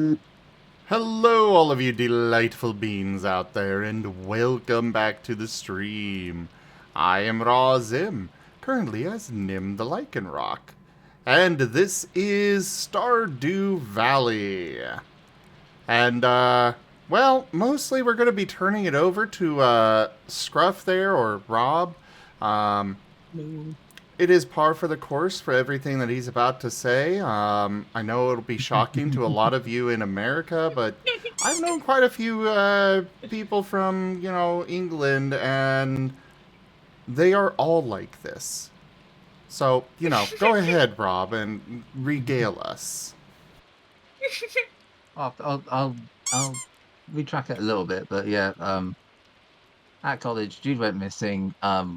Hello, all of you delightful beings out there, and welcome back to the stream. I am Raw Zim, currently as Nim the Lycanroc, and this is Stardew Valley. And, well, mostly we're going to be turning it over to, Scruff there, or Rob. Um, it is par for the course for everything that he's about to say. I know it'll be shocking to a lot of you in America, but I've known quite a few people from, England, and they are all like this. So, go ahead, Rob, and regale us. I'll retrack it a little bit, but yeah. At college, Jude went missing.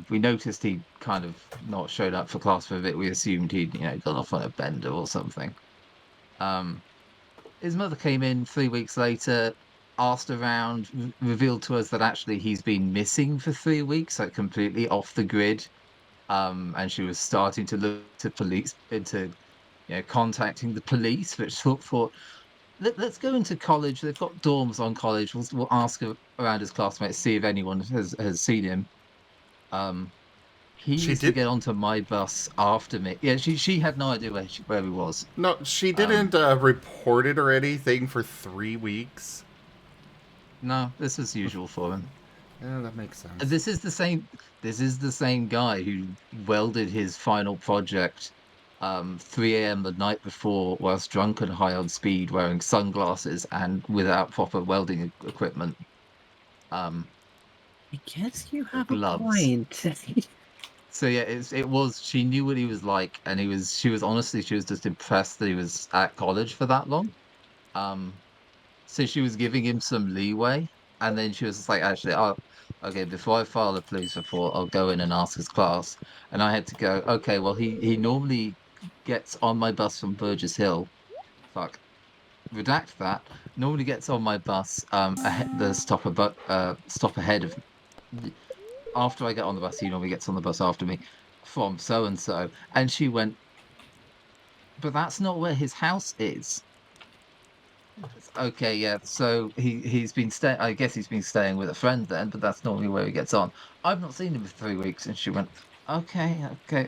We noticed he kind of not showed up for class for a bit. We assumed he'd, gone off on a bender or something. Um, his mother came in 3 weeks later, asked around, revealed to us that actually he's been missing for 3 weeks, like completely off the grid. And she was starting to look to police into, contacting the police, which thought let's go into college. They've got dorms on college. We'll ask around his classmates, see if anyone has seen him. Um, he She used to did. get onto my bus after me. Yeah, she had no idea where he was. No, she Um, didn't report it or anything for 3 weeks. no, this was usual for him. Yeah, that makes And sense. this is the same. This is the same guy who welded his final project 3 a.m. the night before, whilst drunk and high on speed, wearing sunglasses and without proper welding equipment. Um, I guess you have a gloves. point. So yeah, it was. She knew what he was like, and she was honestly, she was just impressed that he was at college for that long. Um, so she was giving him some leeway, and then she was just like, actually, oh, okay, before I file a police report, I'll go in and ask his class. And I had to go, okay, well, he normally gets on my bus from Burgess Hill. Fuck, redact that. Normally gets on my bus the stop ahead of after I get on the bus, he normally gets on the bus after me from so and so. And she went, but that's not where his house is. Okay, yeah. So he's been staying. I guess he's been staying with a friend then, but that's normally where he gets on. I've not seen him for 3 weeks, and she went, okay, okay.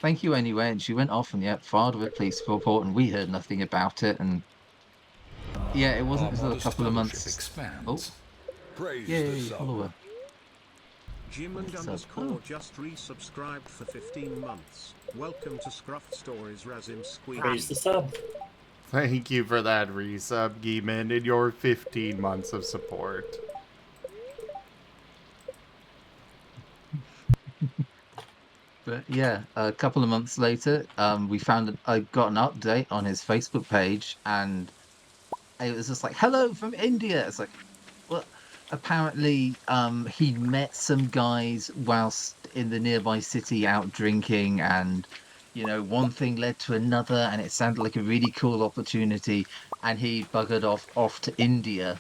Thank you anyway. And she went off and yeah, filed a police report, and we heard nothing about it. And yeah, it wasn't Our until a modest couple of fellowship months. Oh, expands. Praise the yay, sub. follower. Jim and Sub. underscore Oh, just resubscribed for 15 months. Welcome to Scruff Stories, Razim Praise the Squeaky. sub. Thank you for that resub, Geeman, and your 15 months of support. but yeah, a couple of months later, I got an update on his Facebook page, and it was just like, "Hello from India." It's like, well, apparently, he met some guys whilst in the nearby city out drinking, and one thing led to another, and it sounded like a really cool opportunity, and he buggered off to India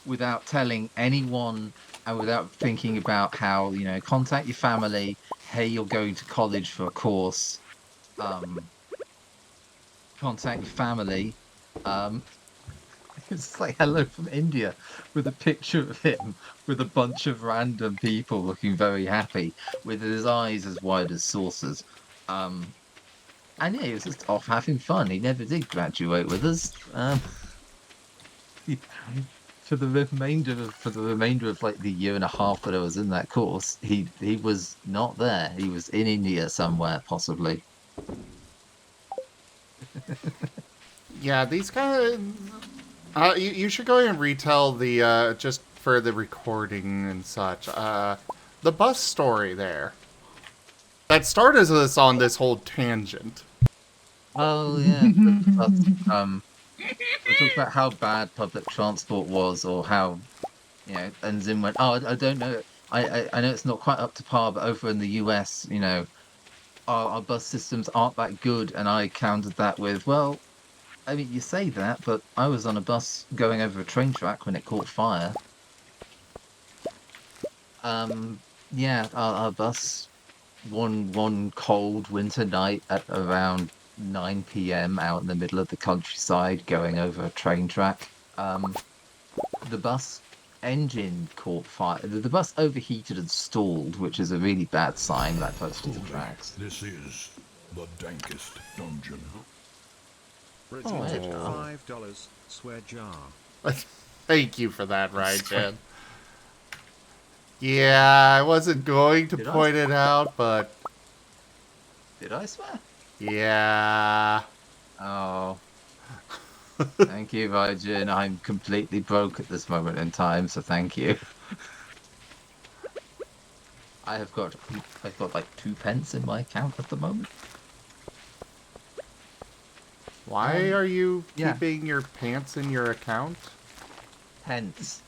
without telling anyone and without thinking about how, contact your family. Hey, you're going to college for a course. Um, contact your family. Um, it's like hello from India with a picture of him with a bunch of random people looking very happy with his eyes as wide as saucers. Um, and yeah, he was just off having fun. He never did graduate with us. For the remainder of like the year and a half that I was in that course, he was not there. He was in India somewhere, possibly. Yeah, these kind of. You should go ahead and retell the, just for the recording and such, the bus story there. That started us on this whole tangent. Oh yeah, we talked about how bad public transport was, or how and Zim went, oh, I don't know. I know it's not quite up to par, but over in the US, our bus systems aren't that good. And I countered that with, well, I mean, you say that, but I was on a bus going over a train track when it caught fire. Yeah, our bus one cold winter night at around 9 p.m. out in the middle of the countryside going over a train track. The bus engine caught fire. The bus overheated and stalled, which is a really bad sign that close to the tracks. This is the dankest dungeon. Redeemed Oh. $5. Swear jar. Thank you for that, Ryan. Yeah, I wasn't going to Did I? point it out, but Did I swear? yeah. Oh. Thank you, Virgin. I'm completely broke at this moment in time, so thank you. I've got like 2 pence in my account at the moment. Why are you yeah. keeping your pants in your account? Pence.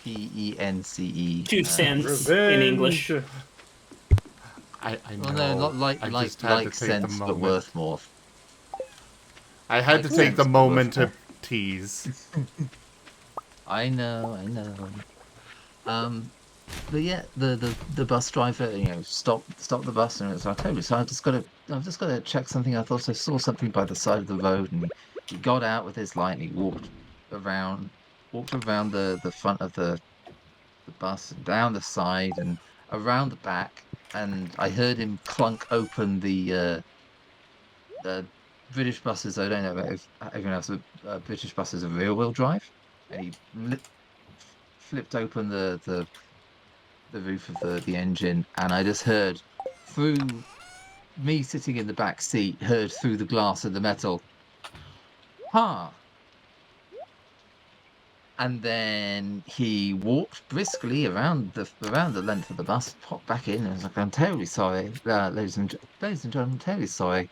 P-E-N-C-E. 2 cents in English. I know. Well, no, not I like just had to take cents, the but moment. worth more. I had like to take the cents, but worth moment to more. tease. I know. But yeah, the bus driver, stopped the bus and it's like, "Okay, so I've just got to check something. I thought I saw something by the side of the road," and he got out with his light and he around, walked around the front of the bus and down the side and around the back, and I heard him clunk open the British buses. I don't know if everyone else, British buses are rear-wheel drive, and he flipped open the roof of the engine, and I just heard through me sitting in the back seat, heard through the glass of the metal, "Ha!" And then he walked briskly around the length of the bus, popped back in, and was like, "I'm terribly sorry, ladies and gentlemen, terribly sorry.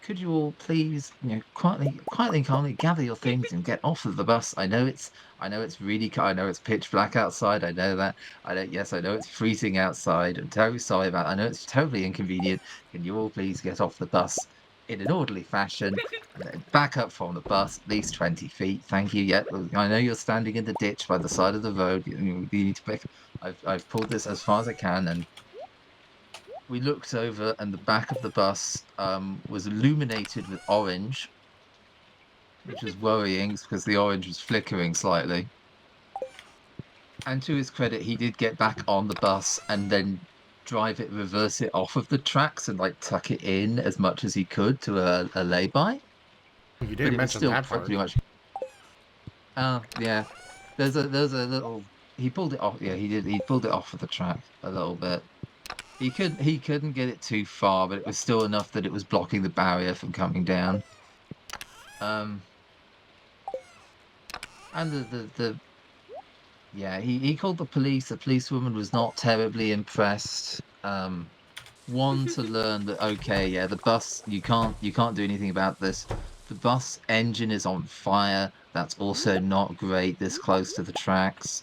Could you all please, quietly and calmly gather your things and get off of the bus? I know it's I know it's pitch black outside. I know that. Yes, I know it's freezing outside. I'm terribly sorry about. I know it's terribly inconvenient. Can you all please get off the bus in an orderly fashion?" And then back up from the bus, at least 20 feet. Thank you. Yeah, I know you're standing in the ditch by the side of the road. You need to pick. I've pulled this as far as I can, and we looked over, and the back of the bus was illuminated with orange, which was worrying because the orange was flickering slightly. And to his credit, he did get back on the bus and then reverse it off of the tracks and like tuck it in as much as he could to a lay-by. You But didn't it was mention still that part. pretty much. Yeah. There's a little. He pulled it off. Yeah, he did. He pulled it off of the track a little bit. He couldn't get it too far, but it was still enough that it was blocking the barrier from coming down. Um, and the yeah, he called the police. The policewoman was not terribly impressed. One, to learn that, okay, yeah, the bus, you can't do anything about this. The bus engine is on fire. That's also not great this close to the tracks.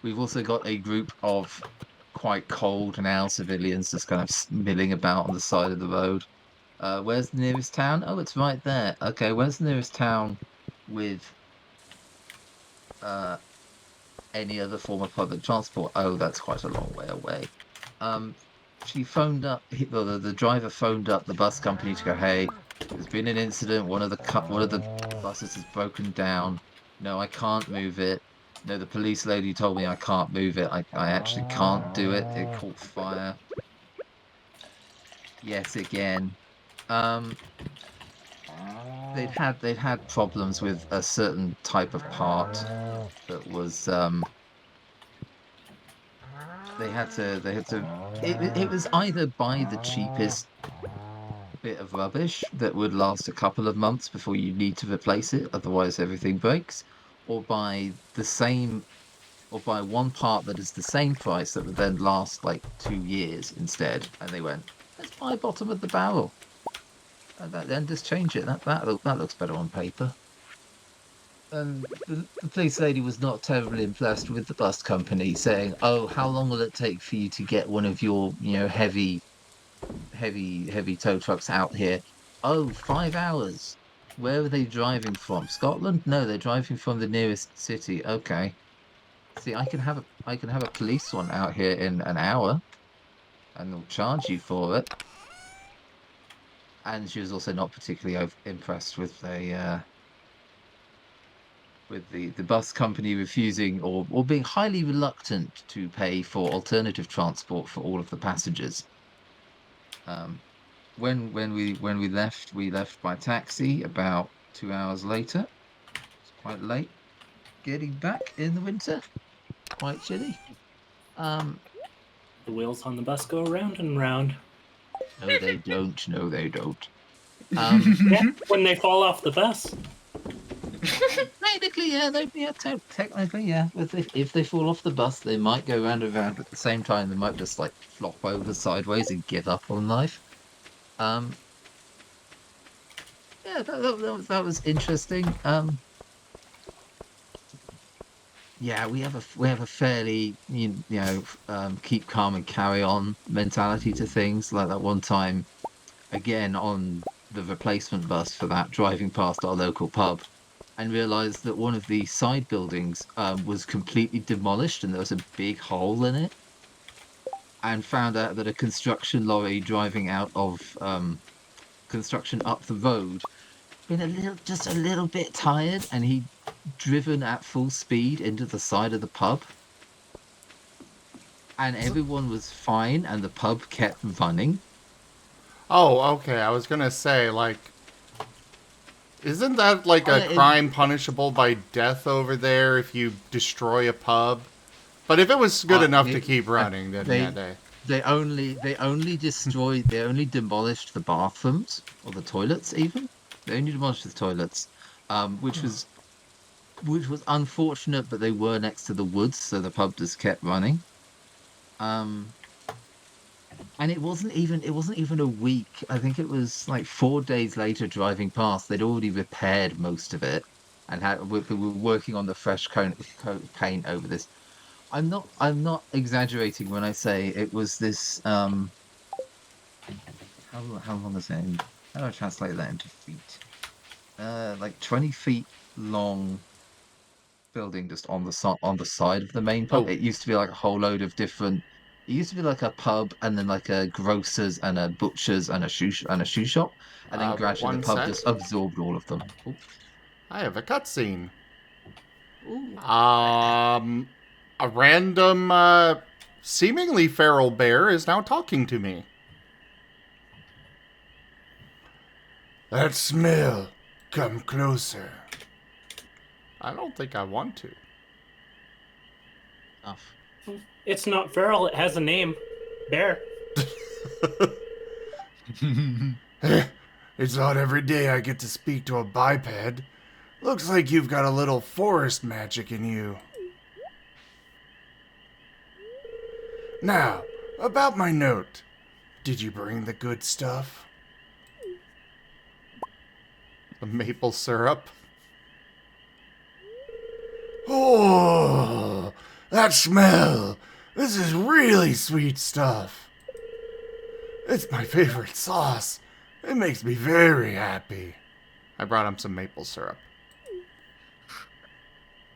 We've also got a group of quite cold now civilians just kind of milling about on the side of the road. Where's the nearest town? Oh, it's right there. Okay, where's the nearest town with uh any other form of public transport? Oh, that's quite a long way away. Um, she phoned up. The driver phoned up the bus company to go, "Hey, there's been an incident. One of the buses has broken down. No, I can't move it. No, the police lady told me I can't move it. I actually can't do it. It caught fire." Yes, again. Um, they'd had problems with a certain type of part that was they had to it was either buy the cheapest bit of rubbish that would last a couple of months before you need to replace it, otherwise everything breaks, or buy one part that is the same price that would then last like 2 years instead. And they went, "Let's buy bottom of the barrel and then just change it. That looks better on paper." And the police lady was not terribly impressed with the bus company, saying, "Oh, how long will it take for you to get one of your, heavy tow trucks out here?" "Oh, 5 hours." "Where are they driving from? Scotland?" "No, they're driving from the nearest city." "Okay. See, I can have a police one out here in an hour, and they'll charge you for it." and she was also not particularly impressed with the bus company refusing or being highly reluctant to pay for alternative transport for all of the passengers. When we left by taxi about 2 hours later. It's quite late getting back in the winter. Quite chilly. The wheels on the bus go round and round. No, they don't. No, they don't. Yeah, when they fall off the bus. Technically, yeah, technically, yeah. If they fall off the bus, they might go round and round. At the same time, they might just like flop over sideways and give up on life. Yeah, that was interesting. Yeah, we have a fairly keep calm and carry on mentality to things. Like that one time, again on the replacement bus for that, driving past our local pub, and realized that one of the side buildings was completely demolished and there was a big hole in it, and found out that a construction lorry driving out of construction up the road been just a little bit tired, and he'd driven at full speed into the side of the pub, and everyone was fine, and the pub kept running. Oh, okay. I was gonna say, like, isn't that like a crime punishable by death over there if you destroy a pub? But if it was good enough to keep running, then yeah, they only demolished the bathrooms or the toilets even. They only demolished the toilets, which was unfortunate, but they were next to the woods, so the pub just kept running. And it wasn't even a week. I think it was like 4 days later driving past, they'd already repaired most of it and we were working on the fresh coat paint over this. I'm not exaggerating when I say it was this how long is it? How do I translate that into feet? Like 20 feet long building just on the side of the main pub. Oh. It used to be like a whole load of different. It used to be like a pub, and then like a grocer's and a butcher's and a shoe shop, and then gradually the one pub sec. just absorbed all of them. Ooh. I have a cutscene. Ooh. A random, seemingly feral bear is now talking to me. That smell. Come closer. I don't think I want to. Enough. It's not feral, it has a name. Bear. It's not every day I get to speak to a biped. Looks like you've got a little forest magic in you. Now, about my note. Did you bring the good stuff? The maple syrup? Oh, that smell! This is really sweet stuff. It's my favorite sauce. It makes me very happy. I brought him some maple syrup.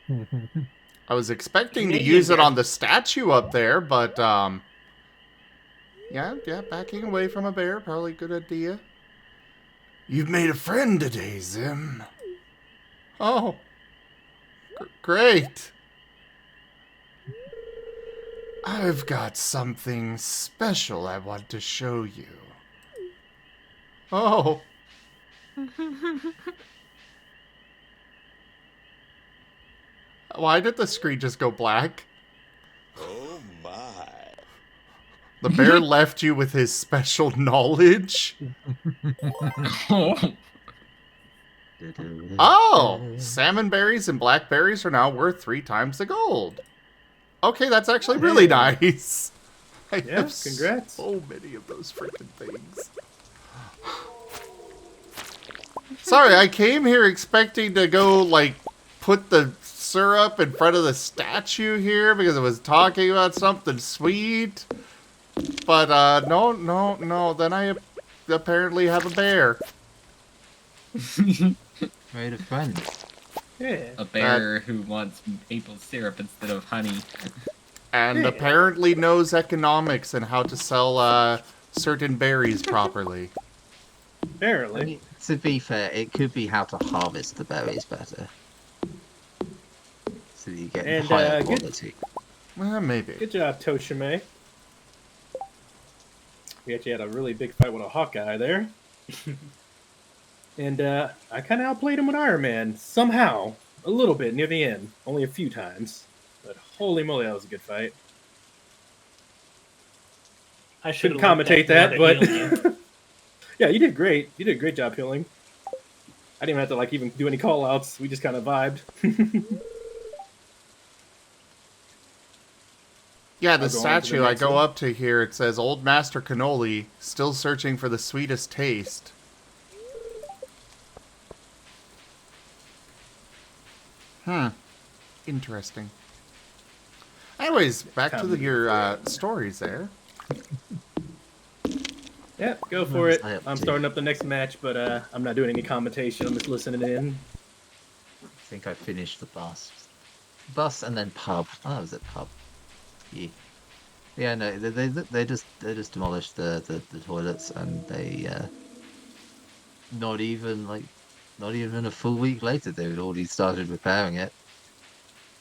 I was expecting to use it on the statue up there, but, yeah, backing away from a bear, probably a good idea. You've made a friend today, Zim. Oh, great. I've got something special I want to show you. Oh. Why did the screen just go black? Oh my. The bear left you with his special knowledge? Oh! Salmon berries and blackberries are now worth 3 times the gold. Okay, that's actually really nice. I have congrats. so many of those freaking things. Sorry, I came here expecting to go, like, put the syrup in front of the statue here because it was talking about something sweet. But, no. Then I apparently have a bear. Made a friend. Yeah. A bear who wants maple syrup instead of honey. And apparently knows economics and how to sell certain berries properly. Apparently. I mean, to be fair, it could be how to harvest the berries better. So that you get And, higher good- quality. Maybe. Good job, Toshime. We actually had a really big fight with a Hawkeye there. And I kind of outplayed him with Iron Man. Somehow. A little bit near the end. Only a few times. But holy moly, that was a good fight. I should Couldn't commentate that, but... You. Yeah, you did great. You did a great job healing. I didn't even have to like even do any call-outs. We just kind of vibed. Yeah, the I'll go on to the statue, I next go one. up to here, it says, Old Master Cannoli, still searching for the sweetest taste. Interesting. Anyways, back to your stories there. Yeah, go for it. I have I'm to. starting up the next match, but I'm not doing any commentation. I'm just listening in. I think I finished the bus. Bus and then pub. Oh, that was it, pub. Yeah. Yeah, no, they just demolished the toilets, and they not even a full week later they had already started repairing it.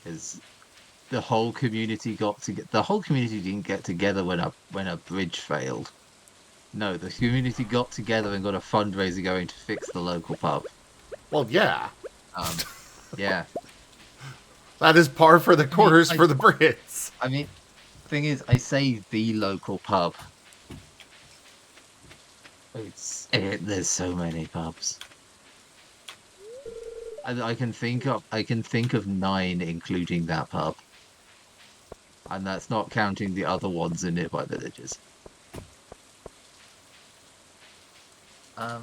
Because the whole community the whole community didn't get together when a bridge failed. No, the community got together and got a fundraiser going to fix the local pub. Well, yeah. Yeah. That is par for the course for the Brits. I mean, thing is, I say the local pub. There's so many pubs. I can think of 9, including that pub, and that's not counting the other ones in nearby villages. God,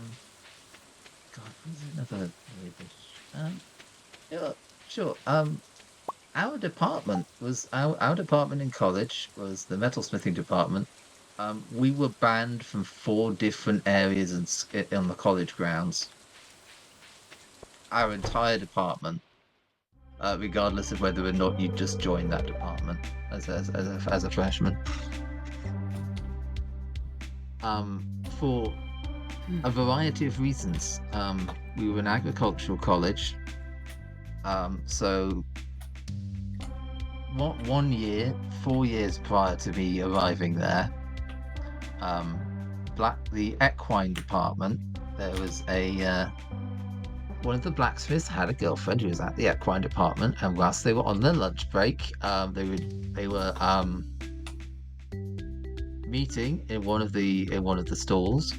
what's another? Yeah, sure. Our department in college was the metalsmithing department. We were banned from 4 different areas on the college grounds. Our entire department, regardless of whether or not you just joined that department as a freshman. For a variety of reasons. We were an agricultural college. So 1 year, 4 years prior to me arriving there, the equine department, there was one of the blacksmiths had a girlfriend who was at the equine department, and whilst they were on their lunch break, they were meeting in one of the stalls,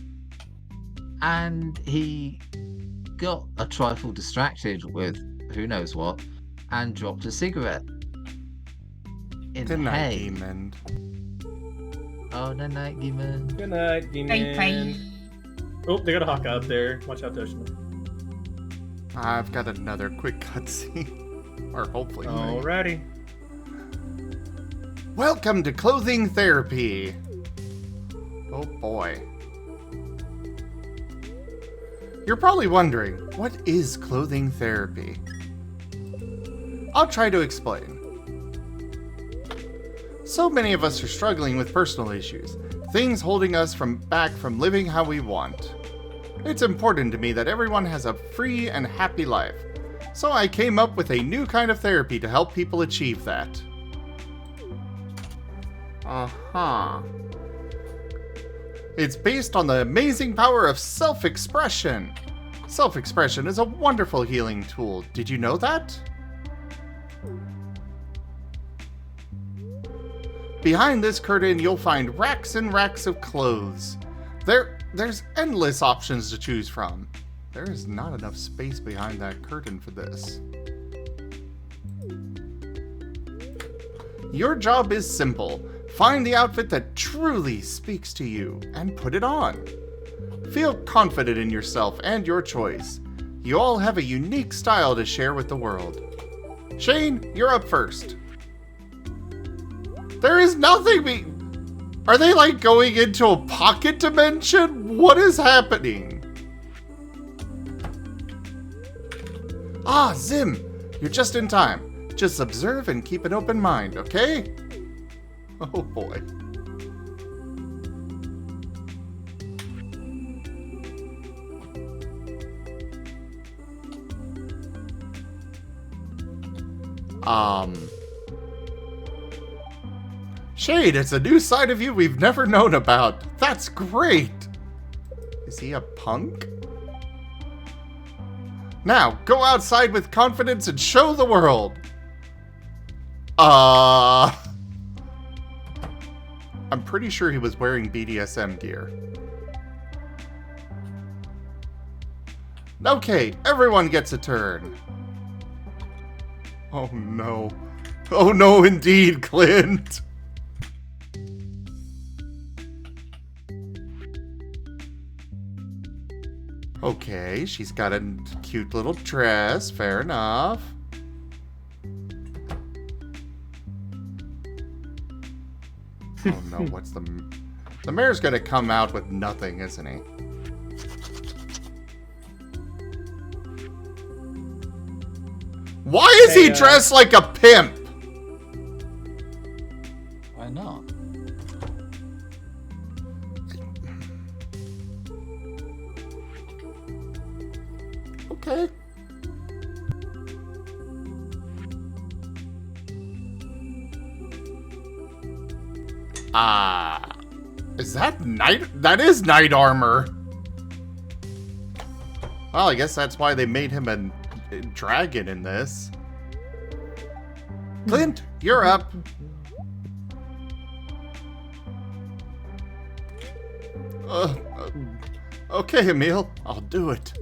and he got a trifle distracted with who knows what, and dropped a cigarette in Good the night, hay. Demon. Oh, no, night, demon. Good night, Demon. Oh, they got a hawk out there. Watch out, Toshima. I've got another quick cutscene. Or hopefully. Alrighty. Welcome to Clothing Therapy. Oh boy. You're probably wondering, what is clothing therapy? I'll try to explain. So many of us are struggling with personal issues, things holding us back from living how we want. It's important to me that everyone has a free and happy life, so I came up with a new kind of therapy to help people achieve that. It's based on the amazing power of self-expression. Self-expression is a wonderful healing tool. Did you know that? Behind this curtain, you'll find racks and racks of clothes. There's endless options to choose from. There is not enough space behind that curtain for this. Your job is simple. Find the outfit that truly speaks to you and put it on. Feel confident in yourself and your choice. You all have a unique style to share with the world. Shane, you're up first. There is nothing Are they like going into a pocket dimension? What is happening? Ah, Zim, you're just in time. Just observe and keep an open mind, okay? Oh boy. Shade, it's a new side of you we've never known about. That's great! Is he a punk? Now, go outside with confidence and show the world! I'm pretty sure he was wearing BDSM gear. Okay, everyone gets a turn. Oh no. Oh no indeed, Clint! Okay, she's got a cute little dress, fair enough. Oh no, what's the... The mayor's gonna come out with nothing, isn't he? Why is he dressed like a pimp? Why not? Okay. Is that night? That is knight armor. Well, I guess that's why they made him a dragon in this. Clint, you're up. Okay, Emil, I'll do it.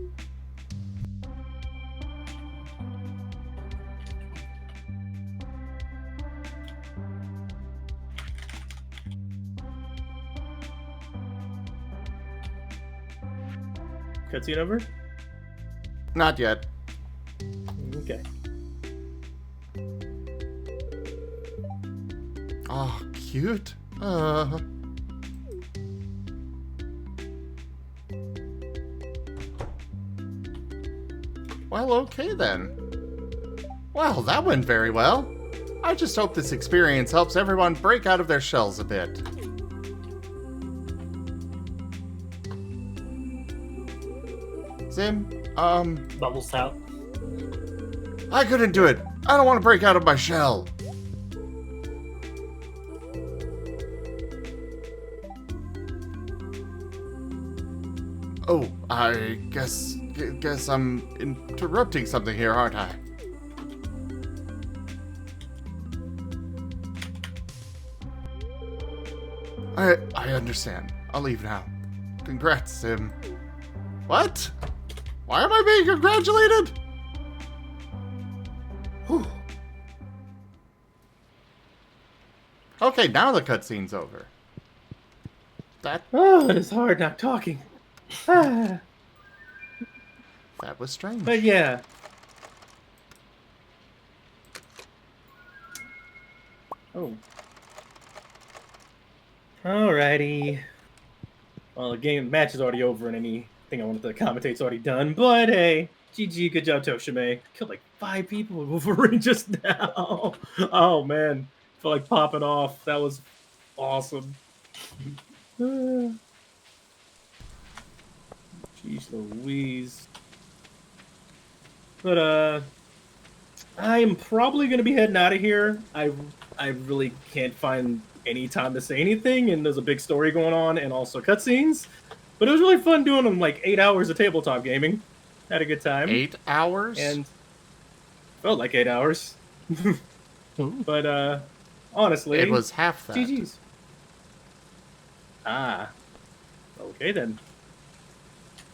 Cutscene over? Not yet. Okay. Oh, cute. Well, okay then. Well, that went very well. I just hope this experience helps everyone break out of their shells a bit. Zim, Bubbles out. I couldn't do it. I don't want to break out of my shell. Oh, I guess I'm interrupting something here, aren't I? I understand. I'll leave now. Congrats, Sim. What? Why am I being congratulated? Whew. Okay, now the cutscene's over. Oh, it is hard not talking. That was strange. But yeah. Oh. Alrighty. Well, the match is already over and anything I wanted to commentate's already done. But hey, GG, good job, Toshime. Killed like 5 people with Wolverine just now. Oh man. Felt like popping off. That was awesome. Jeez Louise. But I am probably gonna be heading out of here. I really can't find any time to say anything, and there's a big story going on and also cutscenes. But it was really fun doing them, like 8 hours of tabletop gaming. Had a good time. 8 hours? And felt like 8 hours. But honestly, it was half that. GG's. Ah. Okay then.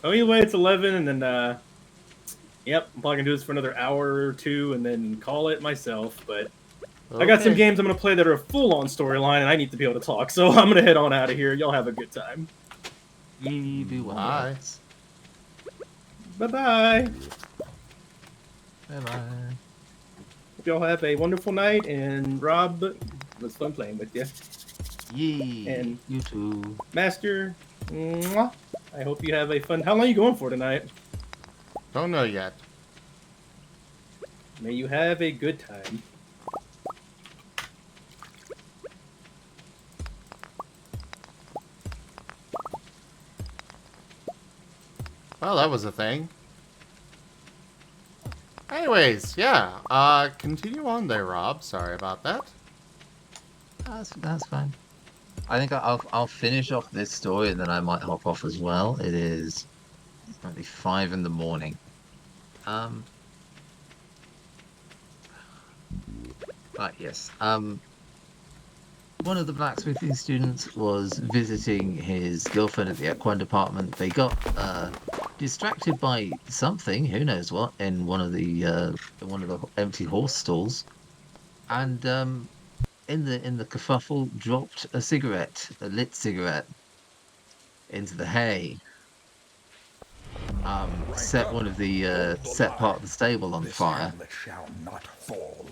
Oh, anyway, it's 11, and then, yep, I'm probably gonna do this for another hour or 2, and then call it myself, but I got some games I'm gonna play that are a full-on storyline, and I need to be able to talk, so I'm gonna head on out of here. Y'all have a good time. Bye. Bye-bye. Bye-bye. Hope y'all have a wonderful night, and Rob, it was fun playing with you. Yee. And you too. Master, mwah, I hope you have a fun... How long are you going for tonight? Don't know yet. May you have a good time. Well, that was a thing. Anyways, yeah. Continue on there, Rob. Sorry about that. That's fine. I think I'll finish off this story and then I might hop off as well. It is currently 5 in the morning. Um, right, yes. One of the blacksmithing students was visiting his girlfriend at the equine department. They got distracted by something, who knows what, in one of the empty horse stalls, and in the kerfuffle dropped a cigarette, a lit cigarette, into the hay. Set one of the set part of the stable on This fire. hamlet shall not fall.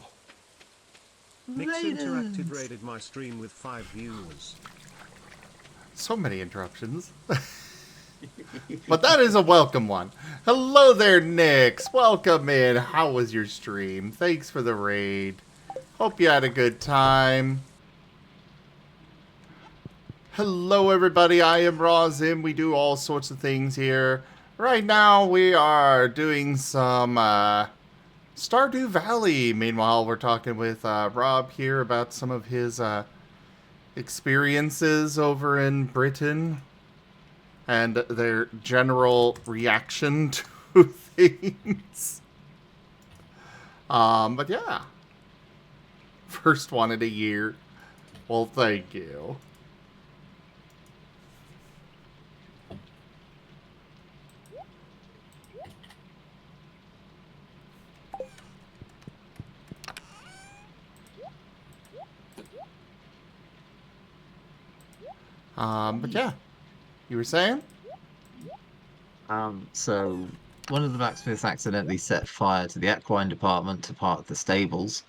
Nick's Interacted Raiders! raided my stream with 5 viewers. So many interruptions. But that is a welcome one. Hello there, Nix. Welcome in. How was your stream? Thanks for the raid. Hope you had a good time. Hello, everybody. I am Rozim. We do all sorts of things here. Right now, we are doing some Stardew Valley. Meanwhile, we're talking with Rob here about some of his experiences over in Britain and their general reaction to things. But yeah. First one in a year. Well, thank you. But yeah. You were saying? So one of the blacksmiths accidentally set fire to the equine department to part of the stables.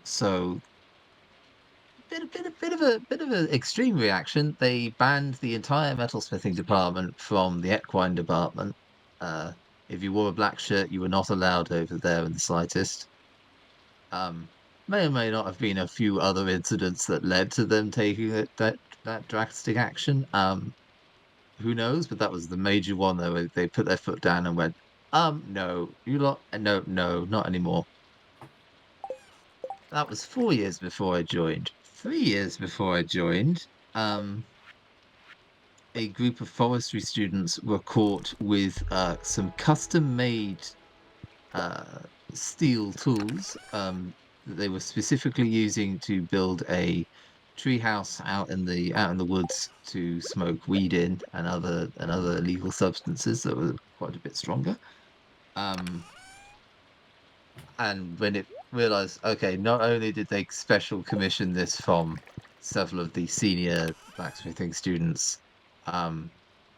So bit of an extreme reaction. They banned the entire metalsmithing department from the equine department. If you wore a black shirt, you were not allowed over there in the slightest. May or may not have been a few other incidents that led to them taking that drastic action. Who knows? But that was the major one. They put their foot down and went, no, you lot, no, not anymore. That was 4 years before I joined. 3 years before I joined, a group of forestry students were caught with some custom-made steel tools that they were specifically using to build a treehouse out in the woods to smoke weed in and other illegal substances that were quite a bit stronger. And when it realized, okay, not only did they special commission this from several of the senior blacksmithing students,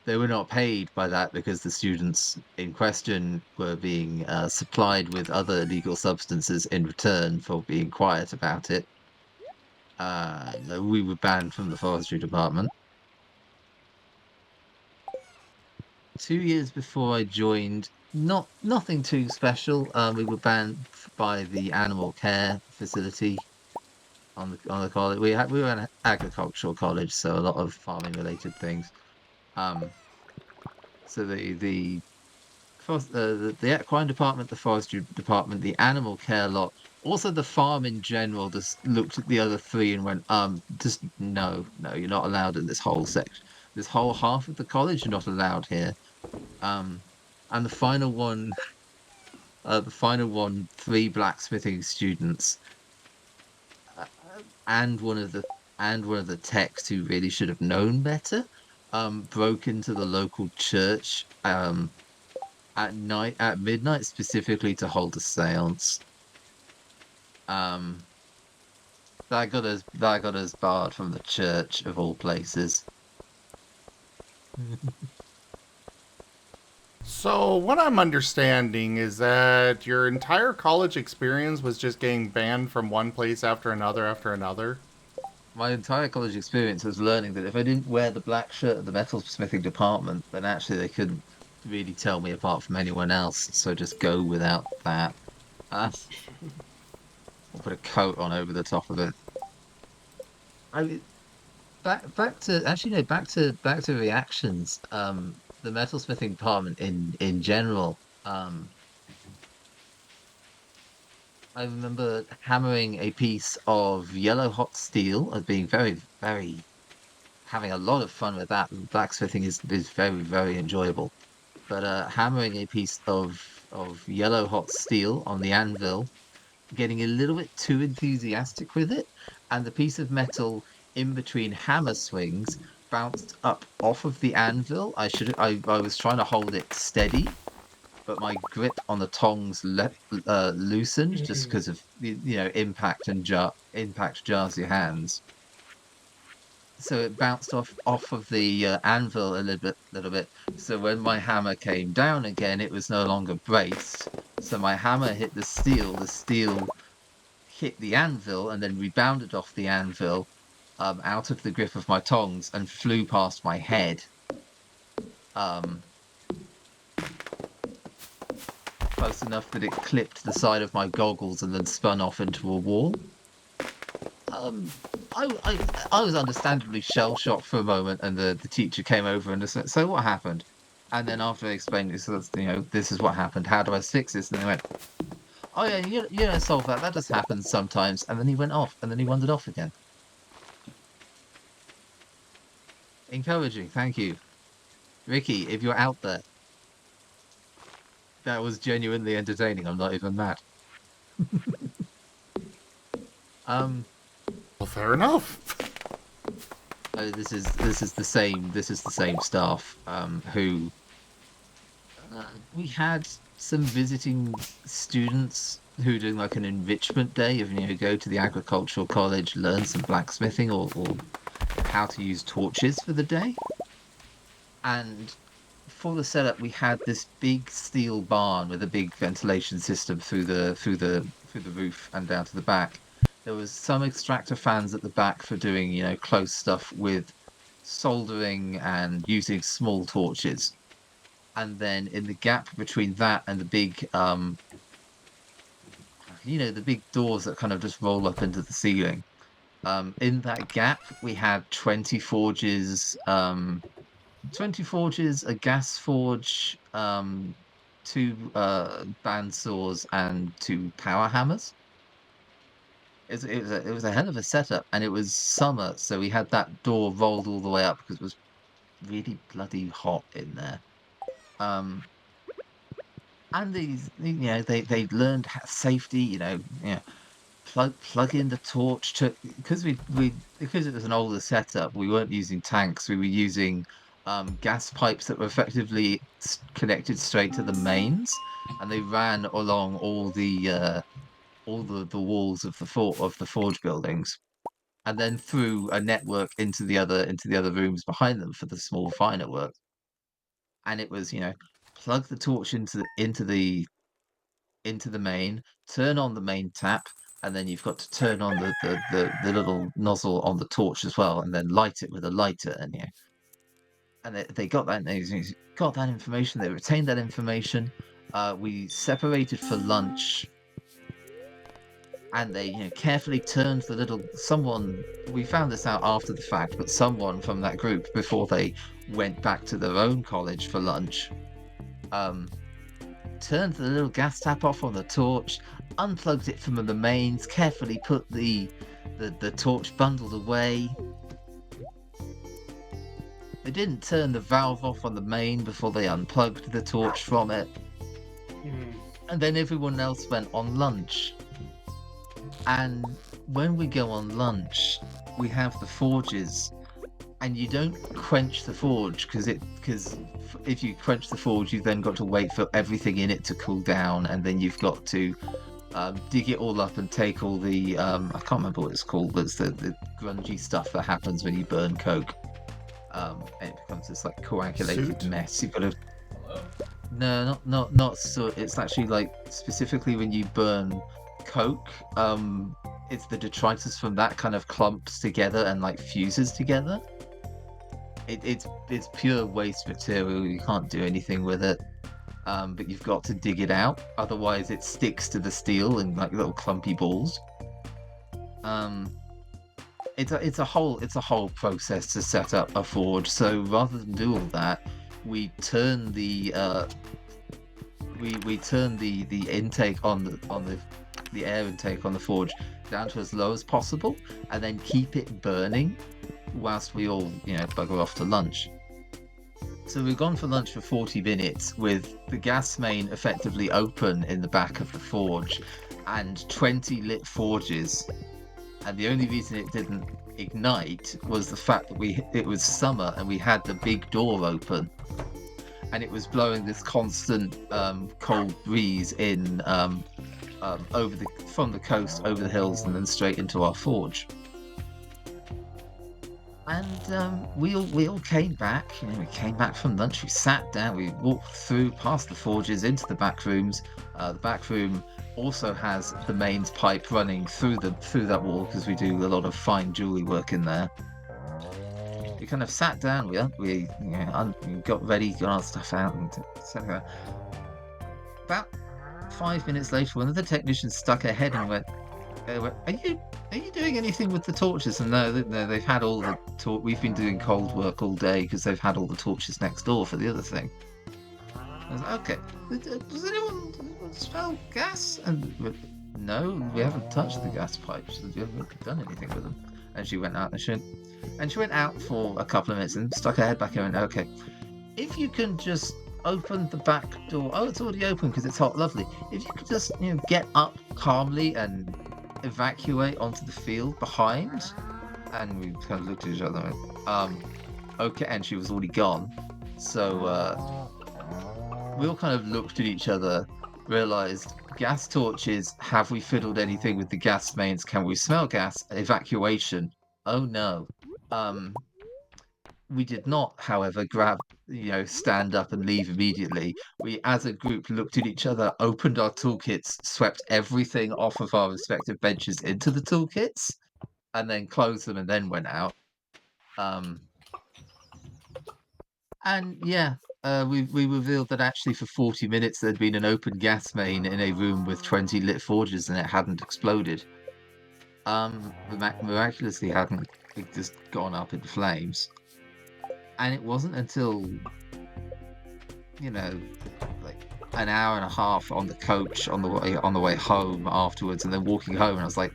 they were not paid by that because the students in question were being supplied with other illegal substances in return for being quiet about it. We were banned from the forestry department. 2 years before I joined, nothing too special. We were banned by the animal care facility on the college. We were an agricultural college, so a lot of farming related things. So the equine department, the forestry department, the animal care lot, also the farm in general, just looked at the other three and went, just no, you're not allowed in this whole section. This whole half of the college, you're not allowed here. And the final one, 3 blacksmithing students, and one of the techs who really should have known better, broke into the local church at midnight, specifically to hold a séance. That got us barred from the church of all places. So, what I'm understanding is that your entire college experience was just getting banned from one place after another after another. My entire college experience was learning that if I didn't wear the black shirt at the metalsmithing department, then actually they couldn't really tell me apart from anyone else. So just go without that. Or put a coat on over the top of it. Back to reactions. The metalsmithing department in general. I remember hammering a piece of yellow hot steel as being very, very having a lot of fun with that. Blacksmithing is very, very enjoyable. But hammering a piece of yellow hot steel on the anvil, getting a little bit too enthusiastic with it, and the piece of metal in between hammer swings bounced up off of the anvil. I was trying to hold it steady, but my grip on the tongs loosened just because of impact and impact jars your hands. So it bounced off of the anvil a little bit. So when my hammer came down again, it was no longer braced. So my hammer hit the steel. The steel hit the anvil and then rebounded off the anvil, out of the grip of my tongs and flew past my head. Close enough that it clipped the side of my goggles and then spun off into a wall. I was understandably shell shocked for a moment, and the teacher came over and just said, "So what happened?" And then after I explained it, so this is what happened. How do I fix this? And they went, "Oh yeah, you don't solve that. That just happens sometimes." And then he went off, and then he wandered off again. Encouraging, thank you, Ricky. If you're out there, that was genuinely entertaining. I'm not even mad. Well, fair enough. This is the same staff who we had some visiting students who were doing like an enrichment day of go to the agricultural college, learn some blacksmithing or how to use torches for the day. And for the setup, we had this big steel barn with a big ventilation system through the roof and down to the back. There was some extractor fans at the back for doing, close stuff with soldering and using small torches. And then in the gap between that and the big, the big doors that kind of just roll up into the ceiling. In that gap, we had 20 forges, a gas forge, 2 bandsaws, and 2 power hammers. It was a hell of a setup, and it was summer, so we had that door rolled all the way up because it was really bloody hot in there. And they learned safety. Plug in the torch to because because it was an older setup. We weren't using tanks. We were using gas pipes that were effectively connected straight to the mains, and they ran along all the walls of the forge buildings, and then through a network into the other rooms behind them for the small finer work. And it was plug the torch into the main, turn on the main tap, and then you've got to turn on the little nozzle on the torch as well, and then light it with a lighter. And they got that. They got that information. They retained that information. We separated for lunch, and they carefully turned the little someone. We found this out after the fact, but someone from that group, before they went back to their own college for lunch, turned the little gas tap off on the torch, unplugged it from the mains, carefully put the torch bundled away. They didn't turn the valve off on the main before they unplugged the torch from it. And then everyone else went on lunch. And when we go on lunch, we have the forges, and you don't quench the forge because if you quench the forge, you've then got to wait for everything in it to cool down, and then you've got to dig it all up and take all the I can't remember what it's called, but it's the grungy stuff that happens when you burn coke. It becomes this like coagulated mess. You've got to not so. It's actually like specifically when you burn coke. It's the detritus from that kind of clumps together and like fuses together. It's pure waste material. You can't do anything with it. But you've got to dig it out, otherwise it sticks to the steel in like little clumpy balls. It's a whole process to set up a forge. So rather than do all that, we turn the intake on the the air intake on the forge down to as low as possible, and then keep it burning whilst we all, bugger off to lunch. So we've gone for lunch for 40 minutes with the gas main effectively open in the back of the forge and 20 lit forges. And the only reason it didn't ignite was the fact that it was summer and we had the big door open. And it was blowing this constant cold breeze in from the coast over the hills and then straight into our forge. And we all came back. We came back from lunch. We sat down. We walked through past the forges into the back rooms. The back room also has the mains pipe running through that wall because we do a lot of fine jewelry work in there. We kind of sat down. We got ready, got our stuff out, and etc. About 5 minutes later, one of the technicians stuck her head and went, Are you doing anything with the torches? And no, they've had all the we've been doing cold work all day because they've had all the torches next door for the other thing. I was like, okay, does anyone smell gas? And no, we haven't touched the gas pipes. We haven't done anything with them. And she went out and she went out for a couple of minutes and stuck her head back in and went, okay, if you can just open the back door. Oh, it's already open because it's hot. Lovely. If you could just get up calmly and evacuate onto the field behind. And we kind of looked at each other and went, okay. And she was already gone. So we all kind of looked at each other, realized gas torches. Have we fiddled anything with the gas mains? Can we smell gas? Evacuation. Oh no. We did not, however, stand up and leave immediately. We, as a group, looked at each other, opened our toolkits, swept everything off of our respective benches into the toolkits, and then closed them and then went out. We revealed that actually for 40 minutes there'd been an open gas main in a room with 20 lit forges and it hadn't exploded. Miraculously hadn't just gone up in flames. And it wasn't until, like an hour and a half on the coach on the way home afterwards, and then walking home, and I was like,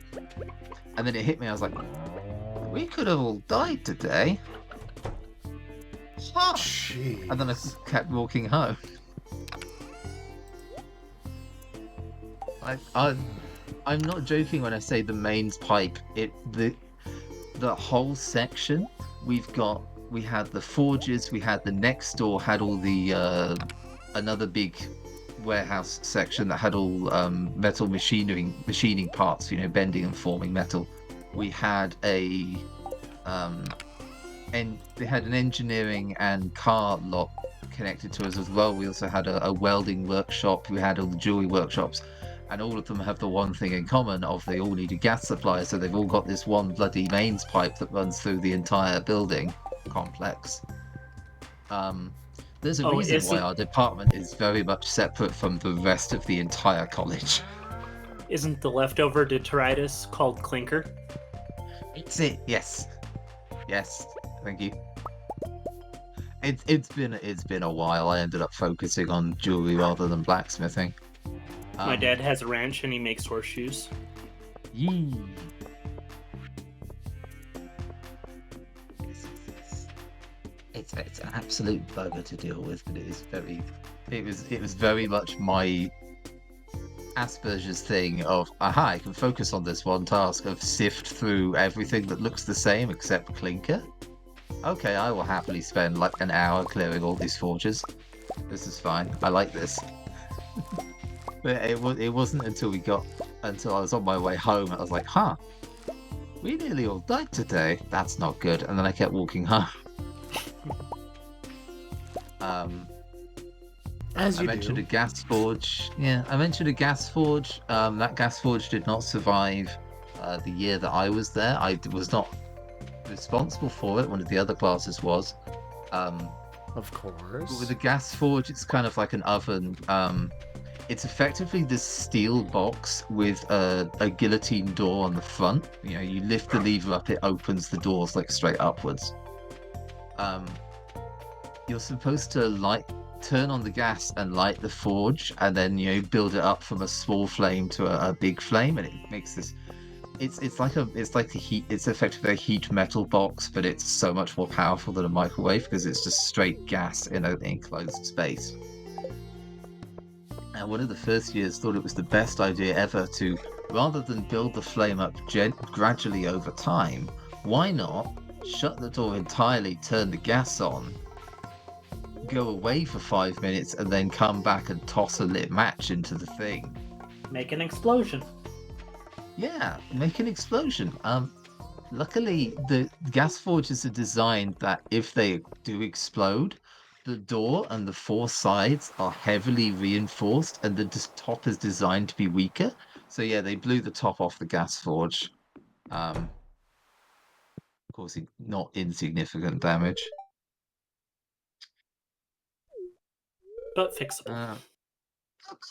and then it hit me. I was like, we could have all died today. Jeez. And then I just kept walking home. I'm not joking when I say the mains pipe. The whole section we had the forges, we had the next door had all the another big warehouse section that had all metal machining parts, bending and forming metal. We had and they had an engineering and car lot connected to us as well. We also had a welding workshop. We had all the jewelry workshops, and all of them have the one thing in common of they all need a gas supply, so they've all got this one bloody mains pipe that runs through the entire building complex. There's a reason why our department is very much separate from the rest of the entire college. Isn't the leftover detritus called clinker? It's it. Yes. Thank you. It's been a while. I ended up focusing on jewelry rather than blacksmithing. My dad has a ranch and he makes horseshoes. Yee. It's an absolute bugger to deal with, but it was very much my Asperger's thing of I can focus on this one task of sift through everything that looks the same except clinker. Okay, I will happily spend like an hour clearing all these forges. This is fine. I like this. But it wasn't until I was on my way home I was like, we nearly all died today. That's not good. And then I kept walking home. As you I mentioned do. a gas forge. Yeah, I mentioned a gas forge. That gas forge did not survive the year that I was there. I was not responsible for it. One of the other classes was. Of course. But with a gas forge, it's kind of like an oven. It's effectively this steel box with a guillotine door on the front. You lift the lever up, it opens the doors like straight upwards. You're supposed to light turn on the gas and light the forge, and then build it up from a small flame to a big flame, and it makes this. It's effectively a heat metal box, but it's so much more powerful than a microwave because it's just straight gas in an enclosed space. And one of the first years thought it was the best idea ever to, rather than build the flame up gradually over time, why not shut the door entirely, turn the gas on, go away for 5 minutes, and then come back and toss a lit match into the thing. Make an explosion. Yeah, make an explosion. Luckily, the gas forges are designed that if they do explode, the door and the four sides are heavily reinforced, and the top is designed to be weaker. So yeah, they blew the top off the gas forge, causing not insignificant damage. But fixable.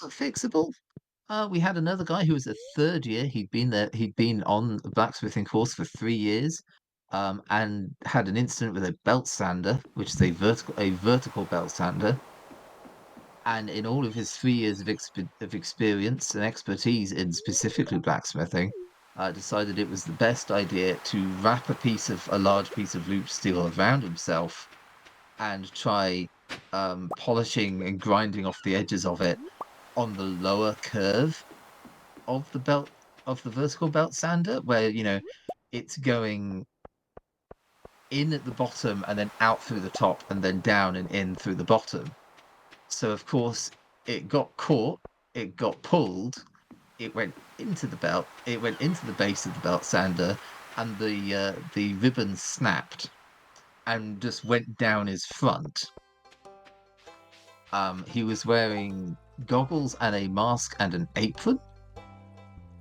Fixable. We had another guy who was a third year. He'd been on the blacksmithing course for 3 years, and had an incident with a belt sander, which is a vertical belt sander. And in all of his 3 years of experience and expertise in specifically blacksmithing, decided it was the best idea to wrap a large piece of loop steel around himself and try polishing and grinding off the edges of it on the lower curve of the vertical belt sander, where it's going in at the bottom and then out through the top and then down and in through the bottom. So of course it got caught, it got pulled, it went into the belt, it went into the base of the belt sander, and the ribbon snapped and just went down his front. He was wearing goggles and a mask and an apron,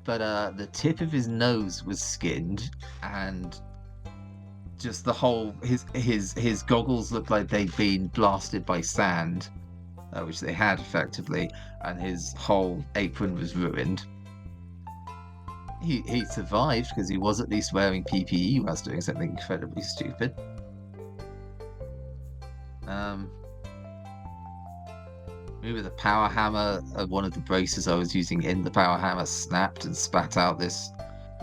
but the tip of his nose was skinned, and just the whole his goggles looked like they'd been blasted by sand, which they had effectively, and his whole apron was ruined. He survived because he was at least wearing PPE whilst doing something incredibly stupid. Maybe the power hammer, one of the braces I was using in the power hammer snapped and spat out this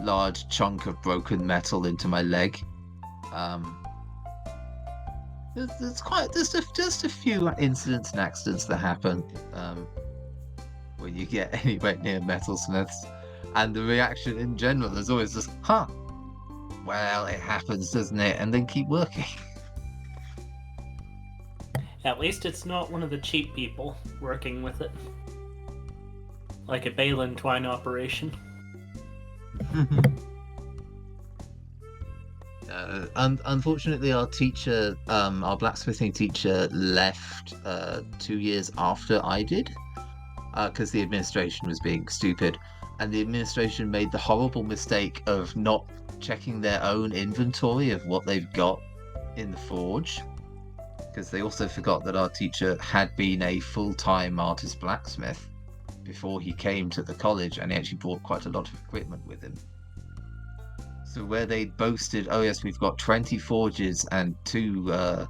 large chunk of broken metal into my leg. There's just a few incidents and accidents that happen when you get anywhere near metalsmiths, and the reaction in general is always just, "Huh, well, it happens, doesn't it?" and then keep working. At least it's not one of the cheap people working with it. Like a Balin twine operation. Unfortunately, our teacher, our blacksmithing teacher, left 2 years after I did, because the administration was being stupid, and the administration made the horrible mistake of not checking their own inventory of what they've got in the forge, because they also forgot that our teacher had been a full-time artist blacksmith before he came to the college, and he actually brought quite a lot of equipment with him. So where they boasted, "Oh yes, we've got 20 forges and 2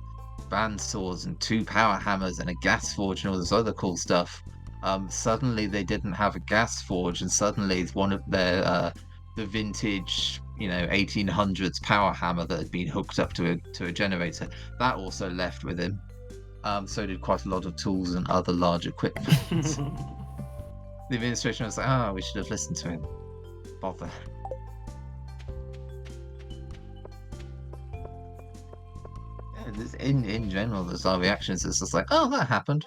band saws and 2 power hammers and a gas forge and all this other cool stuff," suddenly they didn't have a gas forge, and suddenly one of their the vintage 1800s power hammer that had been hooked up to a generator, that also left with him. So did quite a lot of tools and other large equipment. The administration was like, "Oh, we should have listened to him. Bother." In general, there's our reactions. It's just like, "Oh, that happened.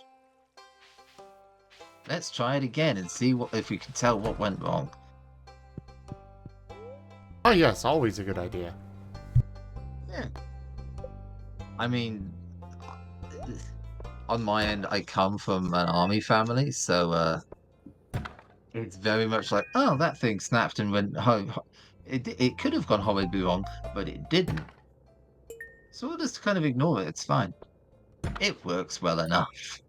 Let's try it again and see if we can tell what went wrong." Oh yes, always a good idea. Yeah. I mean, on my end, I come from an army family, so it's very much like, "Oh, that thing snapped and went home." It could have gone horribly wrong, but it didn't. So we'll just kind of ignore it. It's fine. It works well enough.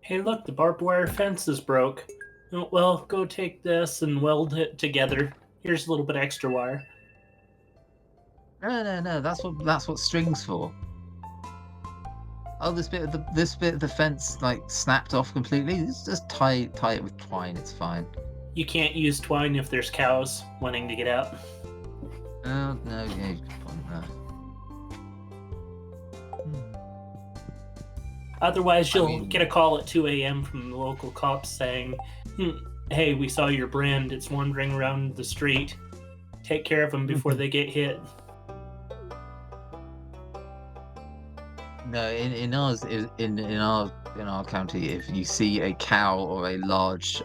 Hey, look, the barbed wire fence is broke. Oh, well, go take this and weld it together. Here's a little bit extra wire. No. That's what string's for. Oh, this bit of the fence like snapped off completely. Just tie it with twine. It's fine. You can't use twine if there's cows wanting to get out. Oh no, yeah, you can point that. Otherwise, you'll mean- get a call at 2 a.m. from the local cops saying, hey, we saw your brand. It's wandering around the street. Take care of them before they get hit. No, in our county, if you see a cow or a large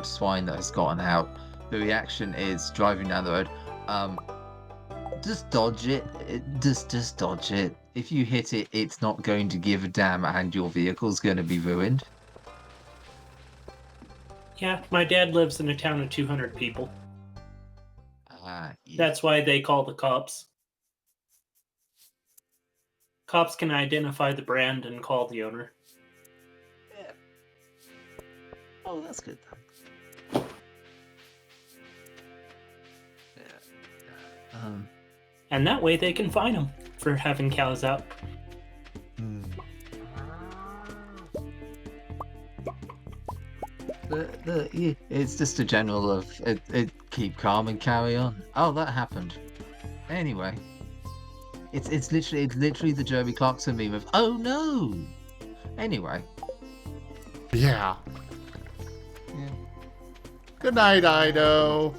swine that has gotten out, the reaction is driving down the road. Just dodge it. Just dodge it. If you hit it, it's not going to give a damn, and your vehicle's going to be ruined. Yeah, my dad lives in a town of 200 people. Yeah. That's why they call the cops. Cops can identify the brand and call the owner. Yeah. Oh, that's good. Yeah. And that way they can fine them for having cows out. It's just a general of it keep calm and carry on. Oh, that happened. Anyway, it's literally the Jeremy Clarkson meme of oh no. Anyway. Yeah. Yeah. Good night, Ido.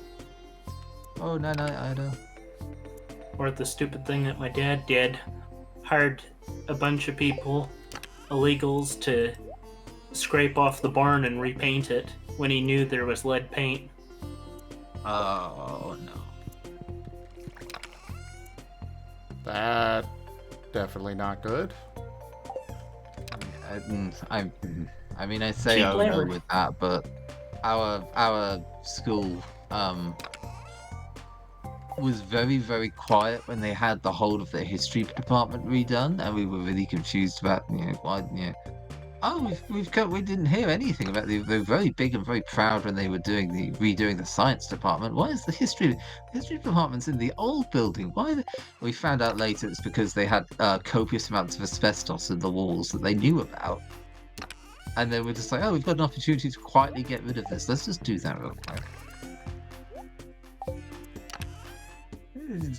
Oh no, Ido. Or the stupid thing that my dad did. Hired a bunch of people, illegals, to scrape off the barn and repaint it when he knew there was lead paint. Oh no. That definitely not good. I mean, I say Cheap oh labor. no with that, but our school was very, very quiet when they had the whole of the history department redone, and we were really confused about why we didn't hear anything about they were very big and very proud when they were redoing the science department. Why is the history department's in the old building? We found out later it's because they had copious amounts of asbestos in the walls that they knew about, and they were just like, oh, we've got an opportunity to quietly get rid of this. Let's just do that real quick.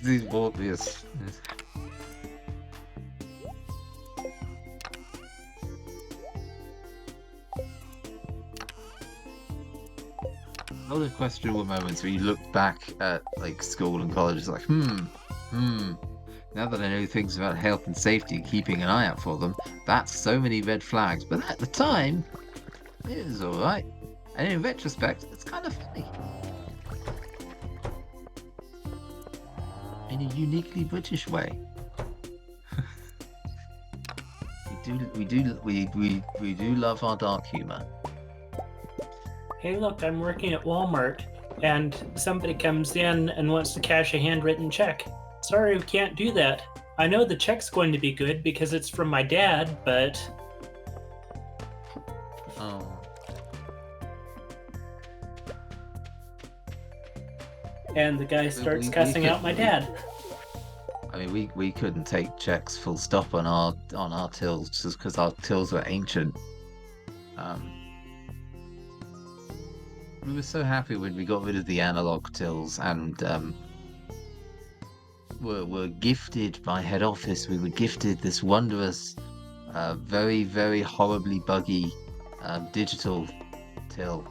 These obvious. A lot of questionable moments where you look back at like school and college, it's like, Now that I know things about health and safety, keeping an eye out for them, that's so many red flags. But at the time, it was all right, and in retrospect, it's kind of funny. In a uniquely British way. we do love our dark humor. Hey, look, I'm working at Walmart, and somebody comes in and wants to cash a handwritten check. Sorry, we can't do that. I know the check's going to be good because it's from my dad, but... Oh. And the guy starts cussing out my dad. I mean, we couldn't take checks full stop on our tills just because our tills were ancient. We were so happy when we got rid of the analog tills and were gifted by head office. We were gifted this wondrous, very, very horribly buggy digital till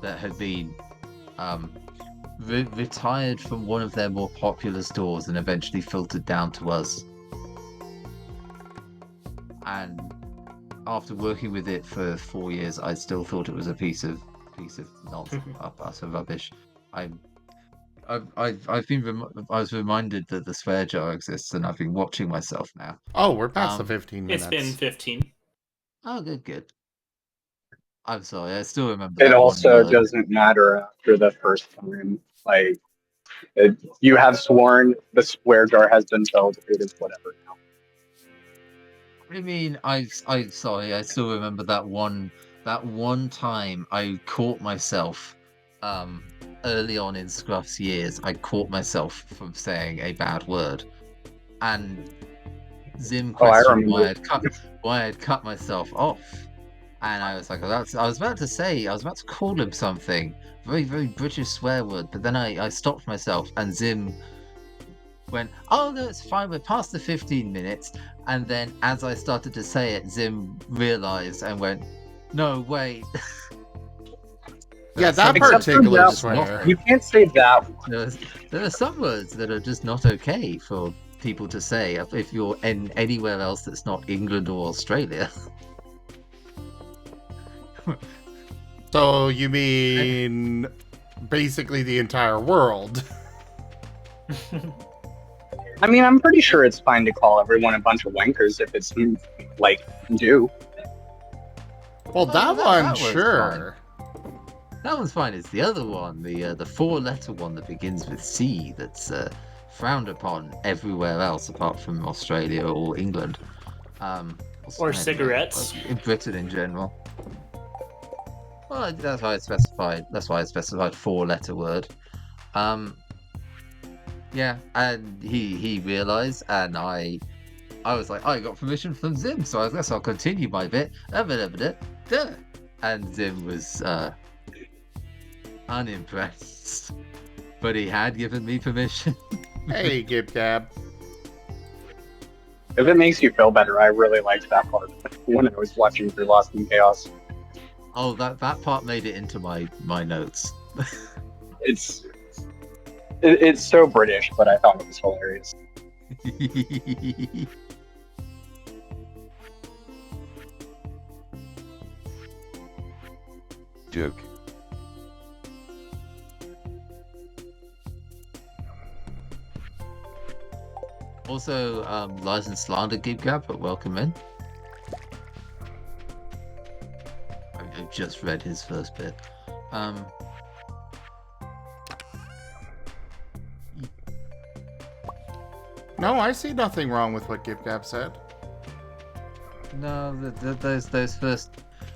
that had been retired from one of their more popular stores and eventually filtered down to us. And after working with it for 4 years, I still thought it was a piece of nonsense, utter rubbish. I was reminded that the swear jar exists, and I've been watching myself now. Oh, we're past the 15 minutes. It's been 15. Oh, good. I'm sorry, I still remember It that also one word. doesn't matter after the first time. Like, you have sworn, the swear jar has been filled, it is whatever now. I mean, I'm sorry, I still remember that one time I caught myself, early on in Scruff's years, I caught myself from saying a bad word, and Zim Oh, I questioned remember. why I'd cut myself off. And I was like, I was about to call him something, very, very British swear word, but then I stopped myself, and Zim went, oh no, it's fine, we're past the 15 minutes. And then as I started to say it, Zim realized and went, no, wait. Yeah, that Except for particular that swear. You can't say that one. There are some words that are just not okay for people to say if you're in anywhere else that's not England or Australia. So you mean basically the entire world? I mean, I'm pretty sure it's fine to call everyone a bunch of wankers if it's, like, due. Well, that one, one's sure. That one's fine. It's the other one, the 4-letter one that begins with C, that's frowned upon everywhere else apart from Australia or England. Or cigarettes. In Britain in general. Well, that's why I specified. That's why I specified 4-letter word. Yeah, and he realised, and I was like, I got permission from Zim, so I guess I'll continue my bit. And Zim was unimpressed, but he had given me permission. Hey, Gib Gab. If it makes you feel better, I really liked that part when I was watching through Lost in Chaos. Oh, that part made it into my notes. It's so British, but I thought it was hilarious. Joke. Also, lies and slander, Gib Gab, but welcome in. I've just read his first bit. No, I see nothing wrong with what Gib Gab said. No,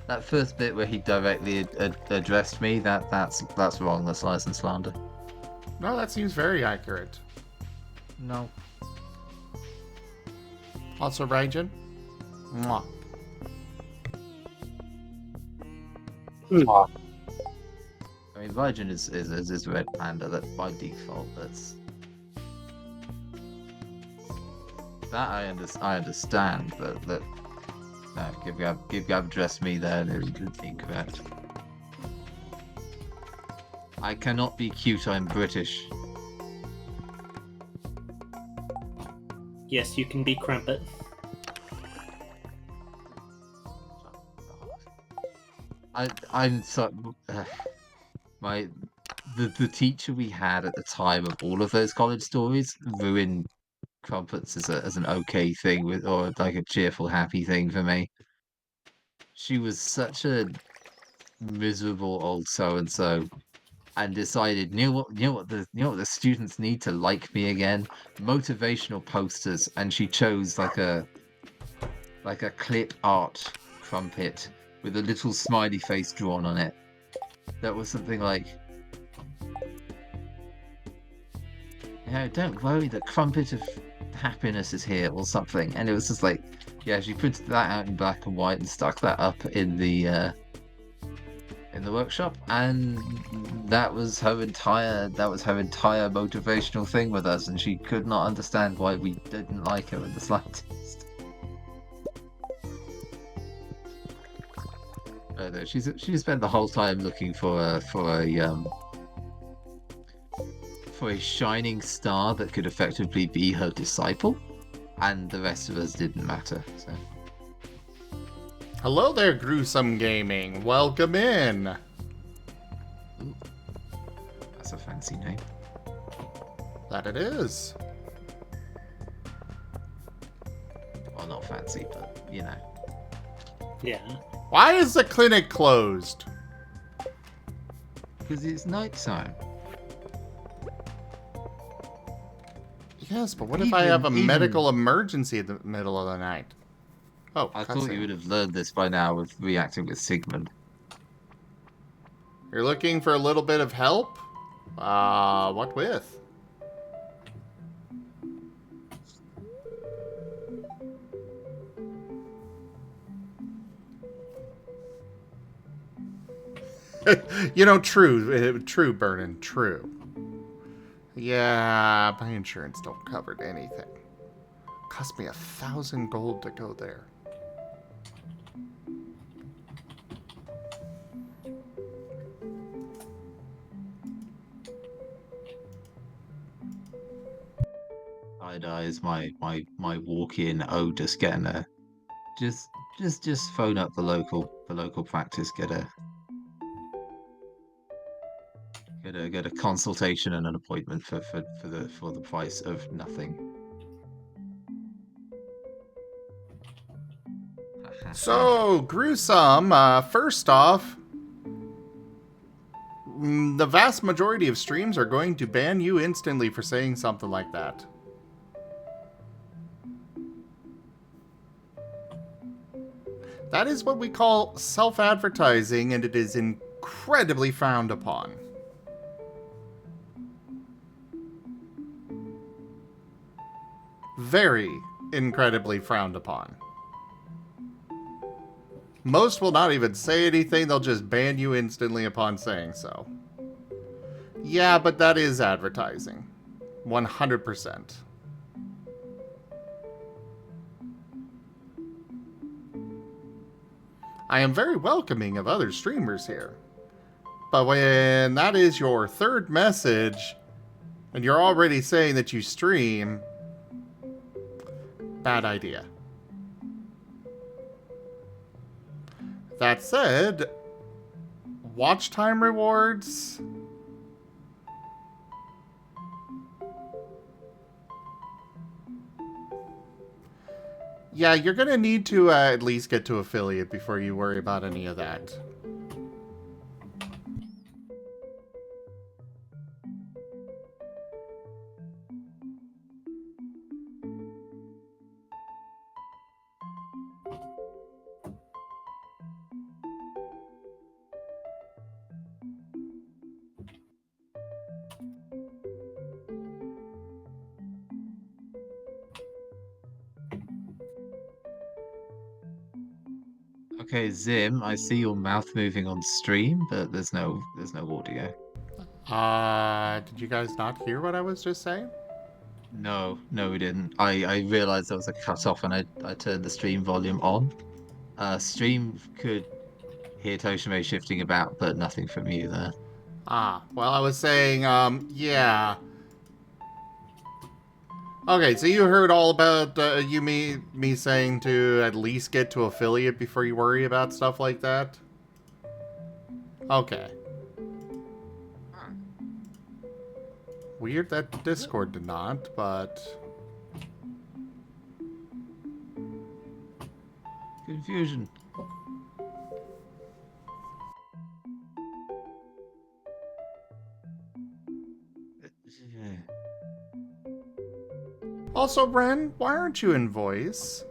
that first bit where he directly addressed me, that's wrong. That's lies and slander. No, that seems very accurate. No. Also, Raijin? Mwah. Mwah. I mean, Virgin is Red Panda. That by default, that's that I understand, but that no, Gib Gab addressed me there, and it was incorrect. I cannot be cute. I'm British. Yes, you can be Crumpet. I'm so the teacher we had at the time of all of those college stories ruined crumpets as an okay thing or like a cheerful, happy thing for me. She was such a miserable old so and so, and decided, you know what the students need to like me again? Motivational posters, and she chose like a clip art crumpet with a little smiley face drawn on it. That was something like, don't worry, the crumpet of happiness is here, or something. And it was just like, yeah, she printed that out in black and white and stuck that up in the workshop, and that was her entire motivational thing with us, and she could not understand why we didn't like her in the slightest. No, she spent the whole time looking for a shining star that could effectively be her disciple, and the rest of us didn't matter. So. Hello there, Gruesome Gaming. Welcome in. Ooh, that's a fancy name. That it is. Well, not fancy, but you know. Yeah. Why is the clinic closed? Because it's nighttime. Yes, but what if I have a medical emergency in the middle of the night? Oh, I thought you would have learned this by now with reacting with Sigmund. You're looking for a little bit of help? What with? True, Vernon, true. Yeah, my insurance don't cover anything. Cost me 1,000 gold to go there. Ida is my walk-in. Oh, just getting a just phone up the local practice. Get a consultation and an appointment for the price of nothing. So, gruesome. First off, the vast majority of streams are going to ban you instantly for saying something like that. That is what we call self-advertising, and it is incredibly frowned upon. Very incredibly frowned upon. Most will not even say anything, they'll just ban you instantly upon saying so. Yeah, but that is advertising. 100%. I am very welcoming of other streamers here. But when that is your third message, and you're already saying that you stream, bad idea. That said, watch time rewards. Yeah, you're gonna need to at least get to affiliate before you worry about any of that. Okay, Zim, I see your mouth moving on stream, but there's no audio. Did you guys not hear what I was just saying? No, we didn't. I realized there was a cut off and I turned the stream volume on. Stream could hear Toshime shifting about, but nothing from you there. Well, I was saying, yeah. Okay, so you heard all about me saying to at least get to affiliate before you worry about stuff like that? Okay. Weird that Discord did not, but... Confusion. Also, Ren, why aren't you in voice?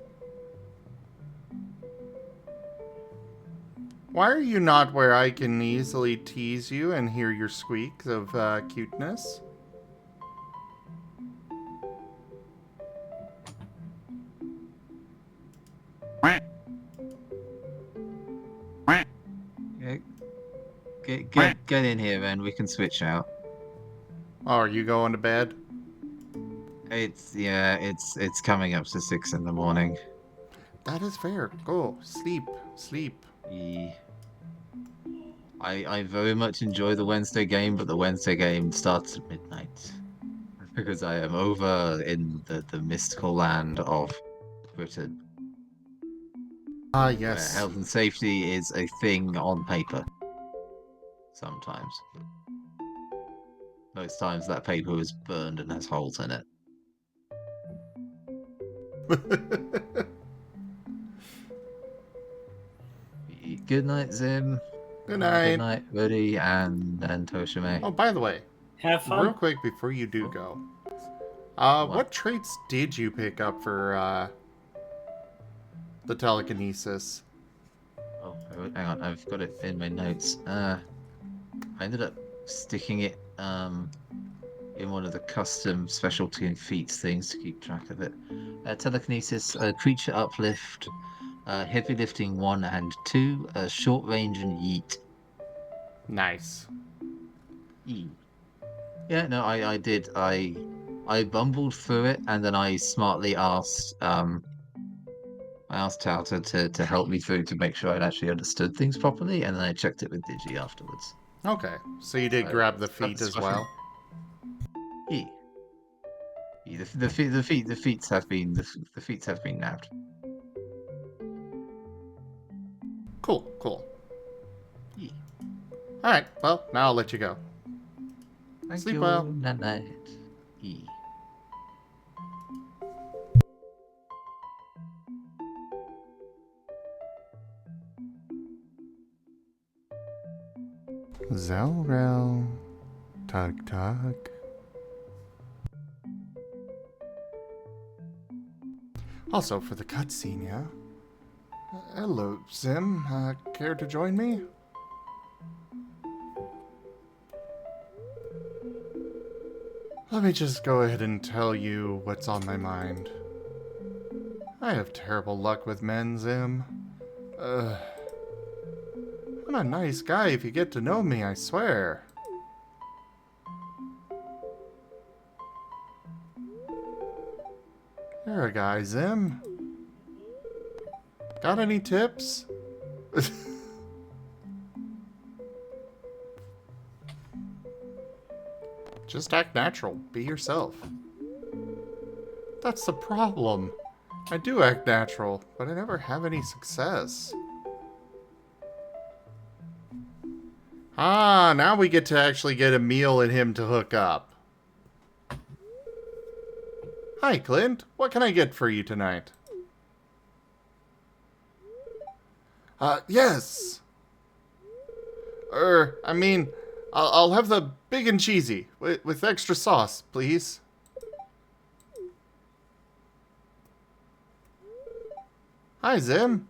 Why are you not where I can easily tease you and hear your squeaks of cuteness? Get in here, Ren. We can switch out. Oh, are you going to bed? It's coming up to 6 in the morning. That is fair. Go. Sleep. Yeah. I very much enjoy the Wednesday game, but the Wednesday game starts at midnight. Because I am over in the mystical land of Britain. Yes. Where health and safety is a thing on paper. Sometimes. Most times that paper is burned and has holes in it. Good night, Zim. Good night. Good night, Woody and Toshime. Oh, by the way, Have fun. real quick before you do go, what traits did you pick up for the telekinesis? Oh, hang on, I've got it in my notes. I ended up sticking it in one of the custom specialty feats things to keep track of it. Telekinesis, creature uplift, heavy lifting 1 and 2, short range and yeet. Nice. Yeah, no, I did. I bumbled through it, and then I smartly asked I asked Tauta to help me through to make sure I'd actually understood things properly, and then I checked it with Digi afterwards. Okay, so you did grab the feet as well. Yeah. The feet have been the feet have been nabbed. Cool, cool. Yeah. All right, well, now I'll let you go. Thank Sleep you. well. Night night. Yeah. Zelrel. Tug tug. Also, for the cutscene, yeah? Hello, Zim. Care to join me? Let me just go ahead and tell you what's on my mind. I have terrible luck with men, Zim. I'm a nice guy if you get to know me, I swear. You're a guy, Zim. Got any tips? Just act natural. Be yourself. That's the problem. I do act natural, but I never have any success. Ah, now we get to actually get Emil and him to hook up. Hi, Clint. What can I get for you tonight? Yes. I mean, I'll have the big and cheesy with extra sauce, please. Hi, Zim.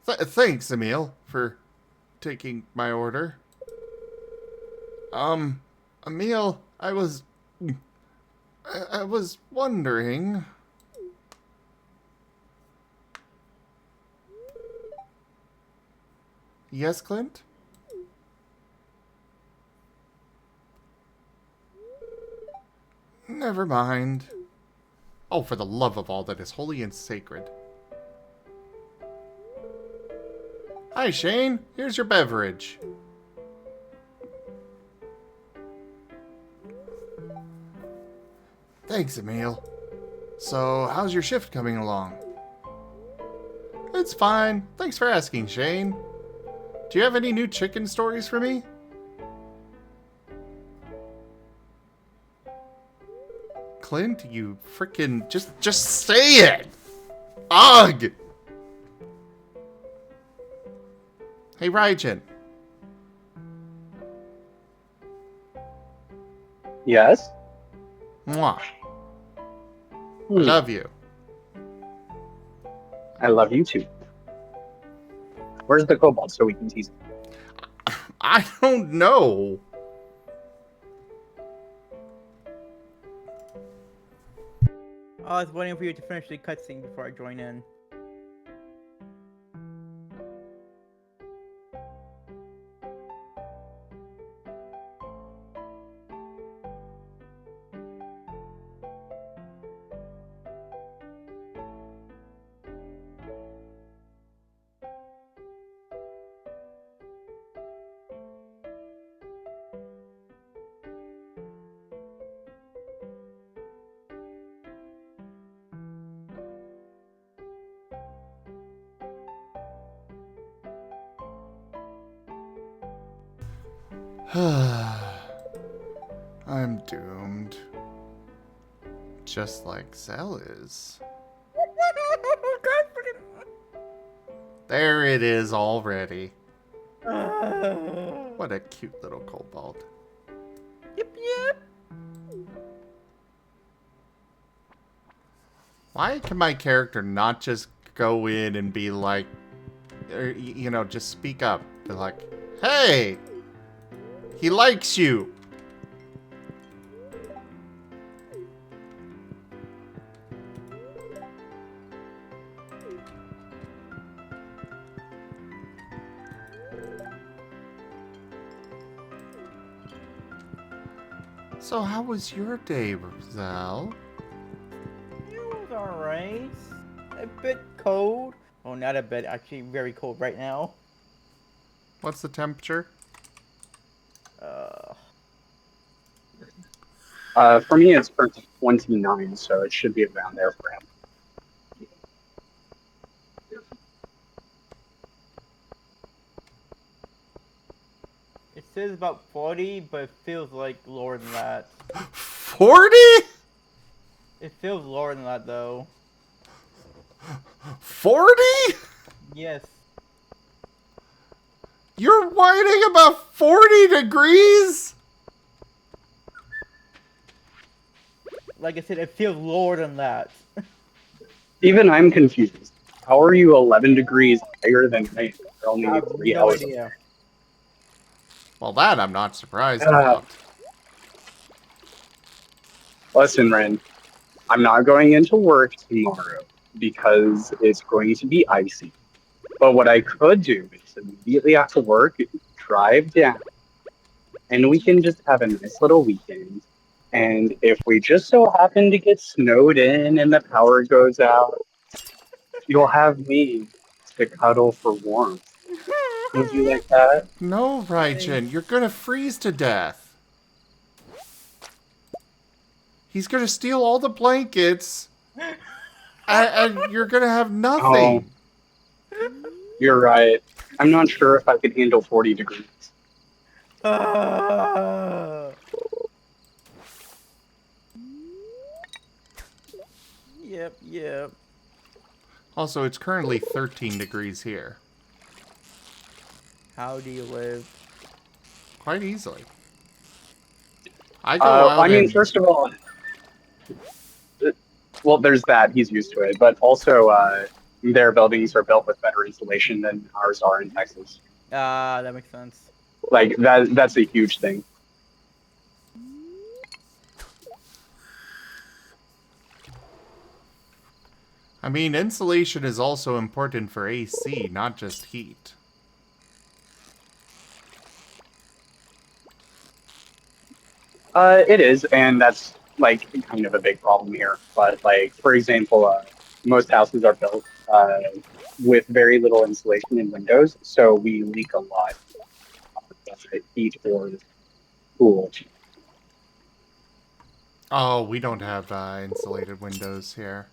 Thanks, Emil, for taking my order. Emil, I was wondering. Yes, Clint? Never mind. Oh, for the love of all that is holy and sacred. Hi, Shane. Here's your beverage. Thanks, Emil. So, how's your shift coming along? It's fine. Thanks for asking, Shane. Do you have any new chicken stories for me? Clint, you frickin' just say it! Ugh! Hey, Raijin. Yes? Mwah. I love you. I love you too. Where's the kobold so we can tease him? I don't know. I was waiting for you to finish the cutscene before I join in. I'm doomed. Just like Zell is. There it is already. What a cute little kobold. Yep, yep. Why can my character not just go in and be like, or, you know, just speak up? Be like, hey! He likes you! So how was your day, Roselle? It was alright. A bit cold. Oh, not a bit. Actually, very cold right now. What's the temperature? For me, it's 29, so it should be around there for him. It says about 40, but it feels like lower than that. 40? It feels lower than that, though. 40? Yes. You're whining about 40 degrees? Like I said, it feels lower than that. Even I'm confused. How are you 11 degrees higher than I am? They're only I have 3 no hours. idea. Well, that I'm not surprised Uh, about. Listen, Ren, I'm not going into work tomorrow because it's going to be icy. But what I could do is immediately after work, drive down, and we can just have a nice little weekend. And if we just so happen to get snowed in and the power goes out, you'll have me to cuddle for warmth. Would you like that? No, Raijin, you're gonna freeze to death. He's gonna steal all the blankets, and you're gonna have nothing. You're right. I'm not sure if I could handle 40 degrees. Yep. Also, it's currently 13 degrees here. How do you live? Quite easily. I go out I mean, and... first of all, well, there's that. He's used to it. But also, their buildings are built with better insulation than ours are in Texas. That makes sense. Like, that's a huge thing. I mean, insulation is also important for AC, not just heat. It is, and that's, like, kind of a big problem here. But, like, for example, most houses are built with very little insulation in windows, so we leak a lot of heat or cool. Oh, we don't have insulated windows here.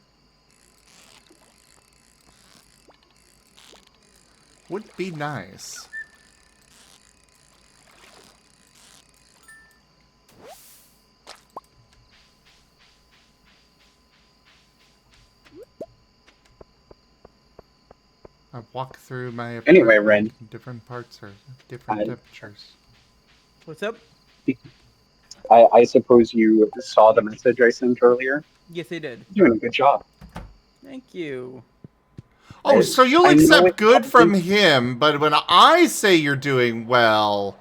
Would be nice. I walk through my apartment. Anyway, Ren. Different parts are different temperatures. What's up? I suppose you saw the message I sent earlier? Yes, they did. You're doing a good job. Thank you. Oh, so you'll I know accept it's good from probably- him, but when I say you're doing well...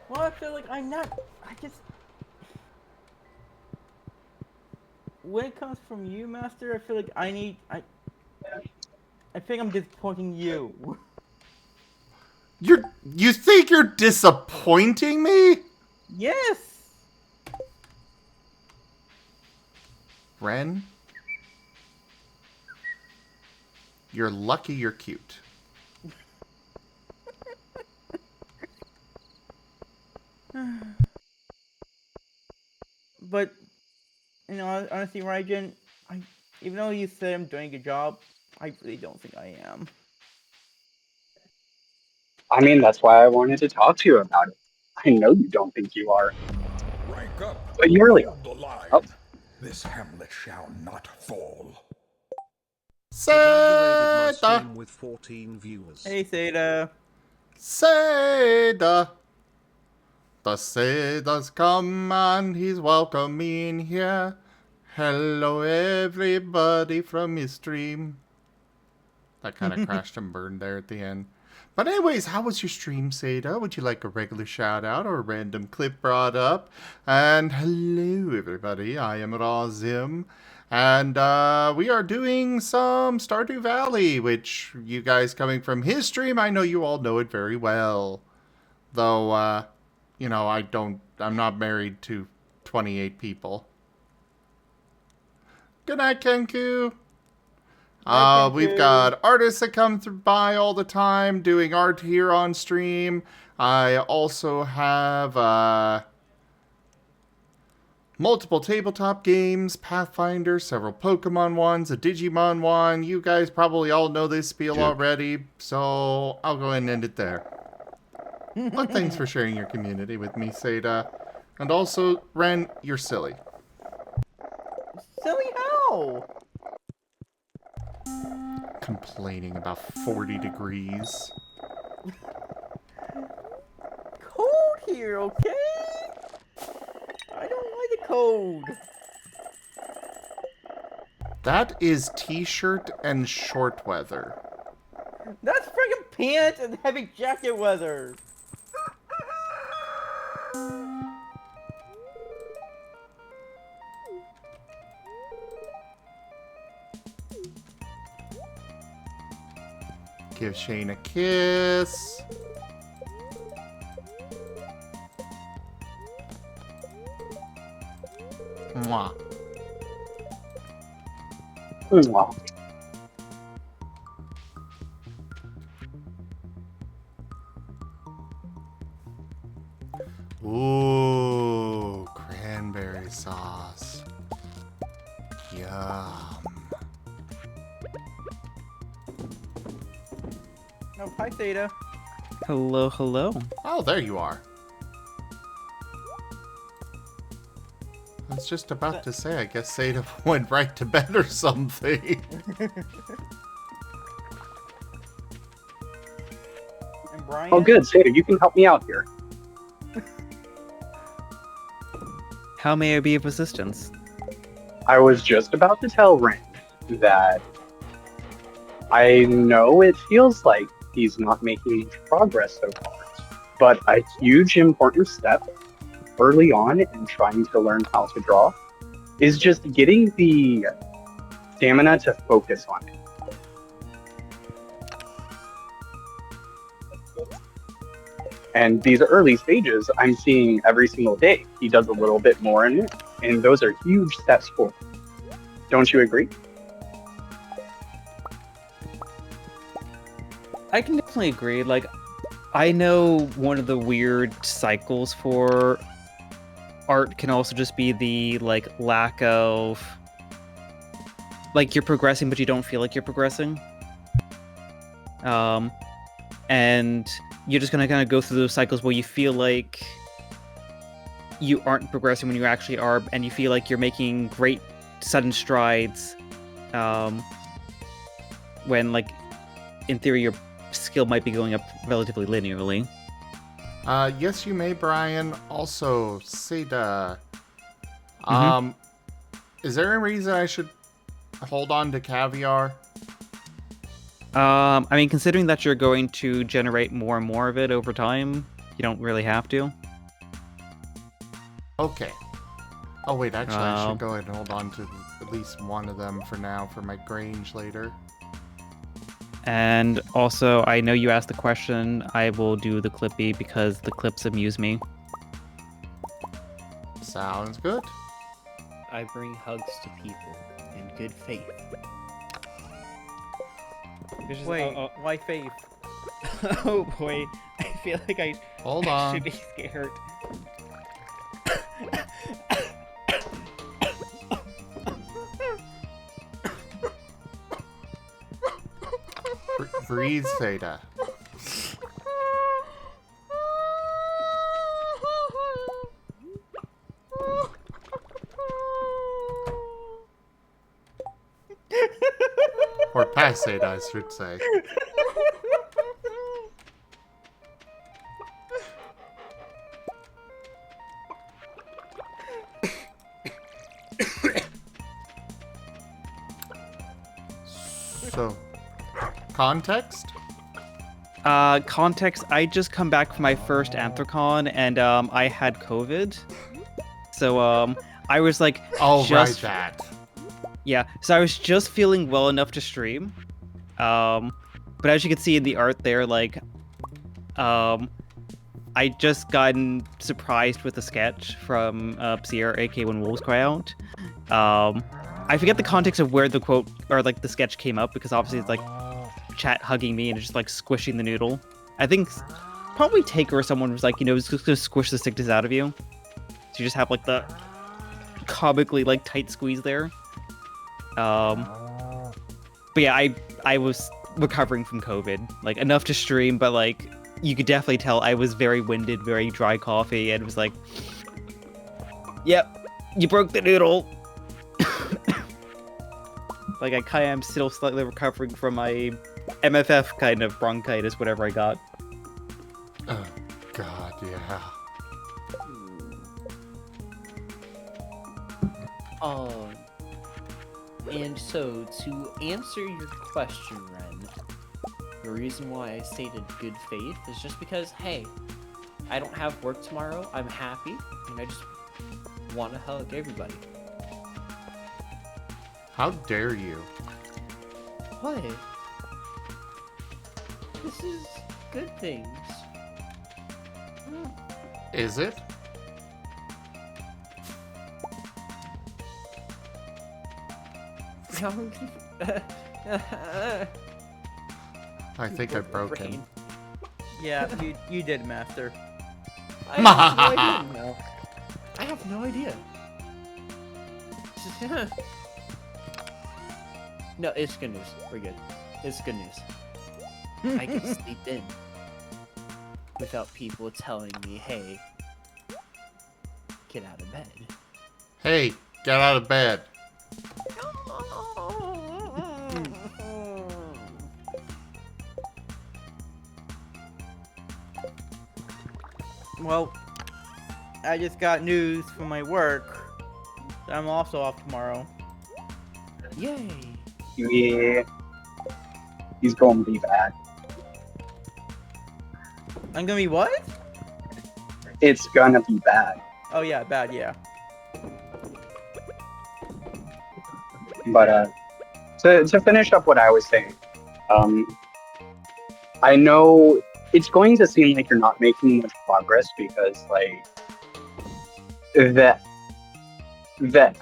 Well, I feel like I'm not. I just. When it comes from you, Master, I feel like I need. I think I'm disappointing you. You think you're disappointing me? Yes! Ren? You're lucky you're cute. But, you know, honestly, Raijin, even though you said I'm doing a good job, I really don't think I am. I mean, that's why I wanted to talk to you about it. I know you don't think you are. Rank up. But you really Hold the line. Oh. This hamlet shall not fall. Congratulated my Seda! stream with 14 viewers. Hey, Seda. Seda! The Seda's come and he's welcoming here. Hello everybody from his stream. That kind of crashed and burned there at the end. But anyways, how was your stream, Seda? Would you like a regular shout out or a random clip brought up? And hello everybody, I am Razim. And we are doing some Stardew Valley, which you guys coming from his stream, I know you all know it very well. Though, you know, I don't I'm not married to 28 people. Good night, Kenku. We've got artists that come by all the time doing art here on stream. I also have multiple tabletop games, Pathfinder, several Pokemon ones, a Digimon one. You guys probably all know this spiel already, so I'll go ahead and end it there. But thanks for sharing your community with me, Seda. And also, Ren, you're silly. Silly how? Complaining about 40 degrees. Cold here, okay? I don't like the cold. That is t-shirt and short weather. That's friggin' pants and heavy jacket weather. Give Shane a kiss. Mwah. Mwah. Ooh, cranberry sauce. Yum. No, hi Theta. Hello, hello. Oh, there you are. I was just about to say, I guess Seda went right to bed or something. And Brian? Oh, good, Seda, you can help me out here. How may I be of assistance? I was just about to tell Ren that I know it feels like he's not making much progress so far, but a huge important step early on in trying to learn how to draw is just getting the stamina to focus on it. And these early stages, I'm seeing every single day. He does a little bit more in it, and those are huge steps forward. Don't you agree? I can definitely agree. Like, I know one of the weird cycles for art can also just be the, like, lack of... Like, you're progressing, but you don't feel like you're progressing. And you're just gonna kind of go through those cycles where you feel like you aren't progressing when you actually are, and you feel like you're making great sudden strides, when, like, in theory, your skill might be going up relatively linearly. Yes, you may, Brian. Also, Seda. Is there a reason I should hold on to caviar? I mean, considering that you're going to generate more and more of it over time, you don't really have to. Okay. Oh, wait, actually, I should go ahead and hold on to at least one of them for now for my Grange later. And also, I know you asked the question, I will do the Clippy because the clips amuse me. Sounds good. I bring hugs to people in good faith. Wait, why faith? Oh boy, I feel like I Hold on. should be scared. Breathe, Seda. Or past Seda, I should say. So, context? Context, I just come back from my first Anthrocon, and I had COVID. So I was like, oh, just... right, that. Yeah, so I was just feeling well enough to stream. But as you can see in the art there, like, I just gotten surprised with a sketch from Sierra, aka When Wolves Cry Out. I forget the context of where the quote or like the sketch came up because obviously it's like chat hugging me and just like squishing the noodle. I think probably Taker or someone was like, you know, it's just gonna squish the sickness out of you. So you just have like the comically like tight squeeze there. But yeah, I was recovering from COVID, like enough to stream, but like you could definitely tell I was very winded, very dry coffee, and it was like, yep, you broke the noodle. Like I kind of am still slightly recovering from my MFF kind of bronchitis, whatever I got. Oh, God, yeah. And so, to answer your question, Ren, the reason why I stated good faith is just because, hey, I don't have work tomorrow, I'm happy, and I just want to hug everybody. How dare you? What? This is good things. Is it? I think I broke him. Yeah, you did, Master. I have no idea now. I have no idea. No, it's good news. We're good. It's good news. I can sleep in without people telling me, hey, get out of bed. Hey, get out of bed. Well, I just got news from my work that I'm also off tomorrow. Yay! Yeah. He's going to be bad. I'm gonna be what? It's gonna be bad. Oh yeah, bad, yeah. But to finish up what I was saying, I know it's going to seem like you're not making much progress because like the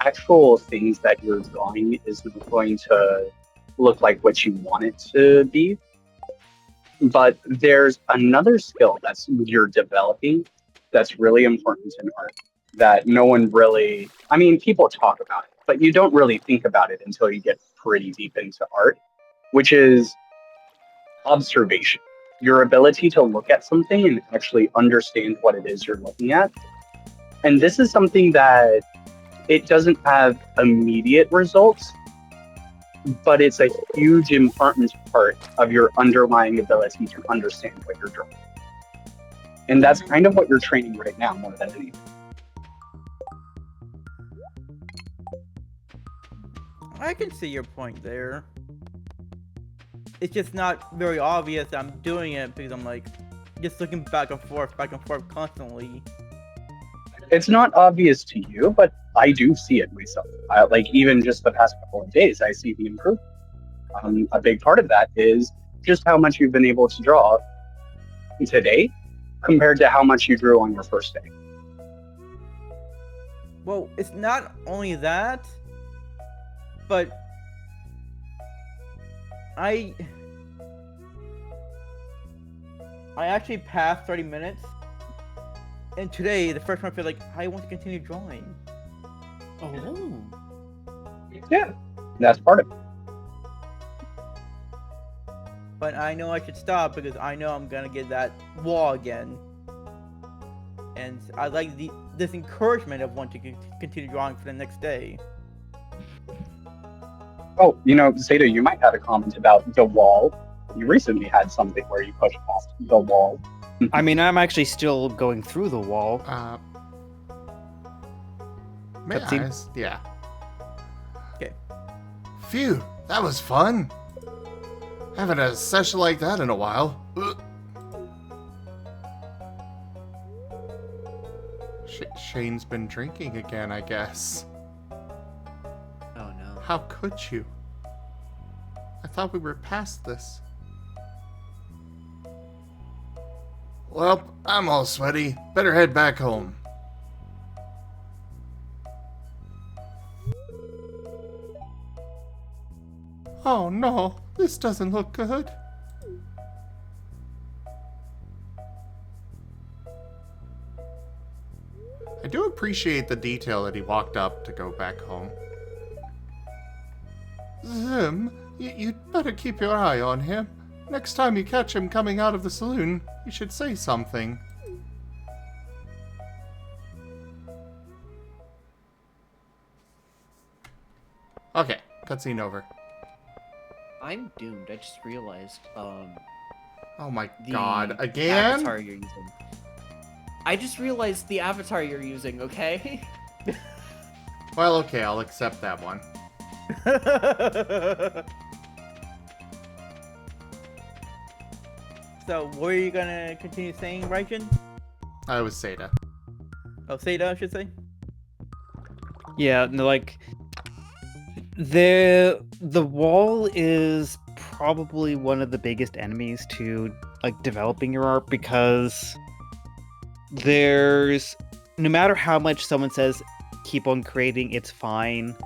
actual things that you're drawing isn't going to look like what you want it to be. But there's another skill that's you're developing that's really important in art that no one really, I mean, people talk about it, but you don't really think about it until you get pretty deep into art, which is observation. Your ability to look at something and actually understand what it is you're looking at. And this is something that it doesn't have immediate results, but it's a huge important part of your underlying ability to understand what you're drawing. And that's kind of what you're training right now more than anything. I can see your point there. It's just not very obvious that I'm doing it because I'm like just looking back and forth constantly. It's not obvious to you, but I do see it myself. Like even just the past couple of days, I see the improvement. A big part of that is just how much you've been able to draw today compared to how much you drew on your first day. Well, it's not only that, but I actually passed 30 minutes, and today, the first time I feel like I want to continue drawing. Oh. Yeah, that's part of it. But I know I should stop because I know I'm gonna get that wall again. And I like this encouragement of wanting to continue drawing for the next day. Oh, you know, Zeta, you might have a comment about the wall. You recently had something where you pushed past the wall. I mean, I'm actually still going through the wall. May I Cutscene? ask? Yeah. Okay. Phew, that was fun. Haven't had a session like that in a while. Shane's been drinking again, I guess. Oh no. How could you? I thought we were past this. Well, I'm all sweaty. Better head back home. Oh no, this doesn't look good. I do appreciate the detail that he walked up to go back home. Zim, you'd better keep your eye on him. Next time you catch him coming out of the saloon, you should say something. Okay, cutscene over. I'm doomed. I just realized. Oh my the god, again? Avatar you're using. I just realized the avatar you're using. Okay. Well, okay, I'll accept that one. So, what are you gonna continue saying, Raijin? I was Seda. Oh, Seda, I should say. Yeah, no, like the wall is probably one of the biggest enemies to like developing your art, because there's, no matter how much someone says keep on creating, it's fine,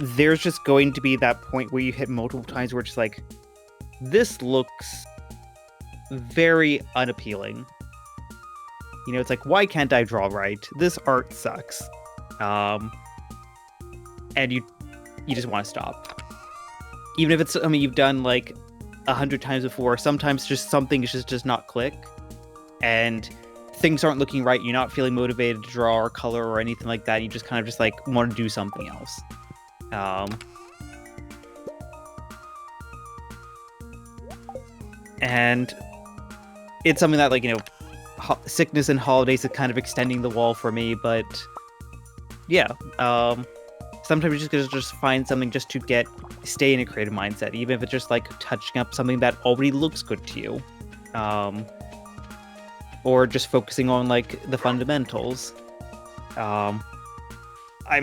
there's just going to be that point where you hit multiple times where it's like, this looks very unappealing. You know, it's like, why can't I draw right? This art sucks. And you just want to stop. Even if it's something you've done like 100 times before, sometimes just something is just not click, and things aren't looking right, you're not feeling motivated to draw or color or anything like that, you just kind of just like want to do something else. And it's something that, like, you know, sickness and holidays is kind of extending the wall for me, but yeah, sometimes you just gotta just find something just to stay in a creative mindset, even if it's just like touching up something that already looks good to you, or just focusing on like the fundamentals. I'm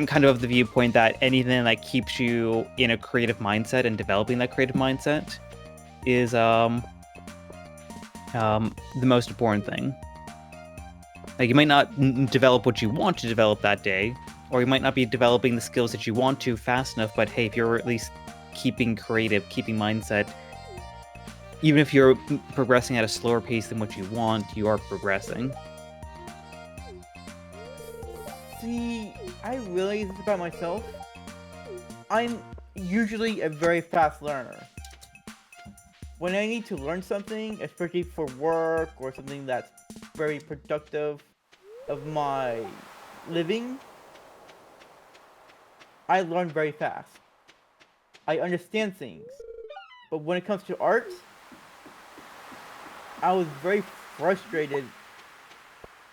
kind of the viewpoint that anything that keeps you in a creative mindset and developing that creative mindset is the most important thing. Like, you might not develop what you want to develop that day, or you might not be developing the skills that you want to fast enough, but hey, if you're at least keeping creative, keeping mindset, even if you're progressing at a slower pace than what you want, you are progressing. See, I realize this about myself. I'm usually a very fast learner. When I need to learn something, especially for work or something that's very productive of my living, I learn very fast. I understand things. But when it comes to art, I was very frustrated.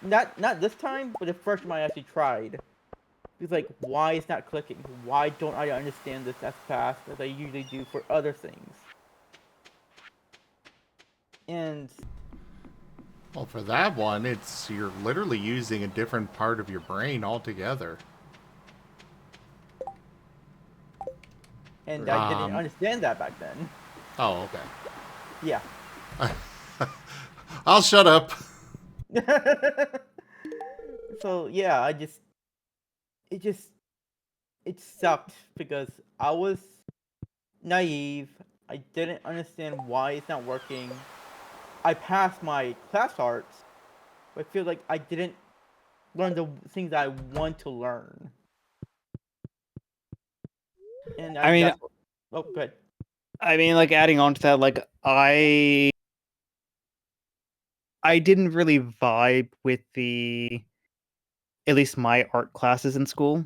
Not this time, but the first time I actually tried. It's like, why is not clicking? Why don't I understand this as fast as I usually do for other things? And well, for that one, you're literally using a different part of your brain altogether. And I didn't understand that back then. Oh, okay. Yeah. I'll shut up. So yeah, it sucked because I was naive. I didn't understand why it's not working. I passed my class arts, but I feel like I didn't learn the things I want to learn. And I mean, oh, good. I mean, like, adding on to that, like, I didn't really vibe with at least my art classes in school.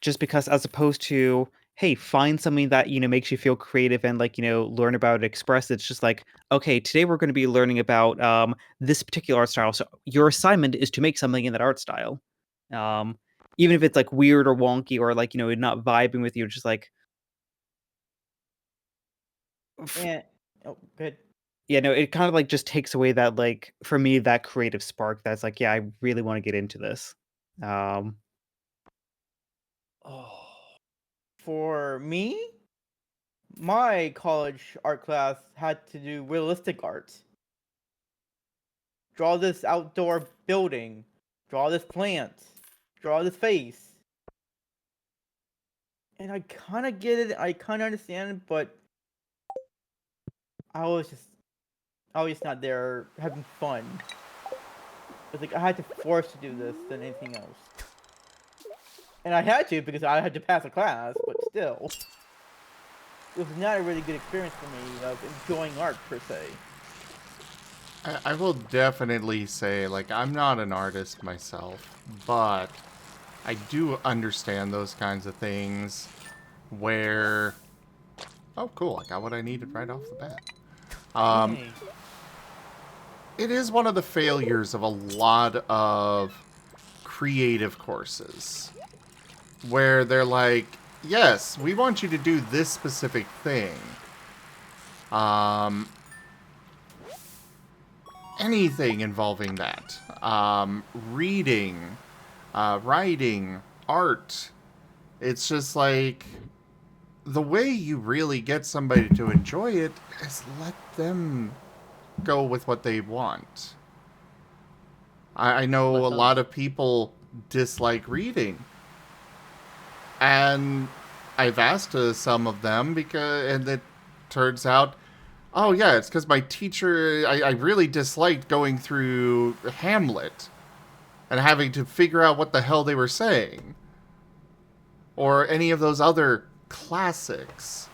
Just because, as opposed to, hey, find something that, you know, makes you feel creative and, like, you know, learn about it, express it. It's just like, okay, today we're going to be learning about this particular art style. So your assignment is to make something in that art style. Even if it's like weird or wonky or like, you know, not vibing with you, just like, And oh, good. yeah, no, it kind of like just takes away that, like, for me, that creative spark that's like, yeah, I really want to get into this. For me, my college art class had to do realistic art. Draw this outdoor building. Draw this plant. Draw this face. And I kind of get it. I kind of understand it, but I was just not there having fun. It's like I had to force to do this than anything else. And I had to because I had to pass a class, but still. It was not a really good experience for me of enjoying art per se. I will definitely say, like, I'm not an artist myself, but I do understand those kinds of things where... Oh, cool. I got what I needed right off the bat. Yay. It is one of the failures of a lot of creative courses where they're like, yes, we want you to do this specific thing. Anything involving that. Reading, writing, art. It's just like, the way you really get somebody to enjoy it is let them go with what they want. I know a lot of people dislike reading. And I've asked some of them and it turns out, oh yeah, it's because my teacher, I really disliked going through Hamlet and having to figure out what the hell they were saying. Or any of those other classics.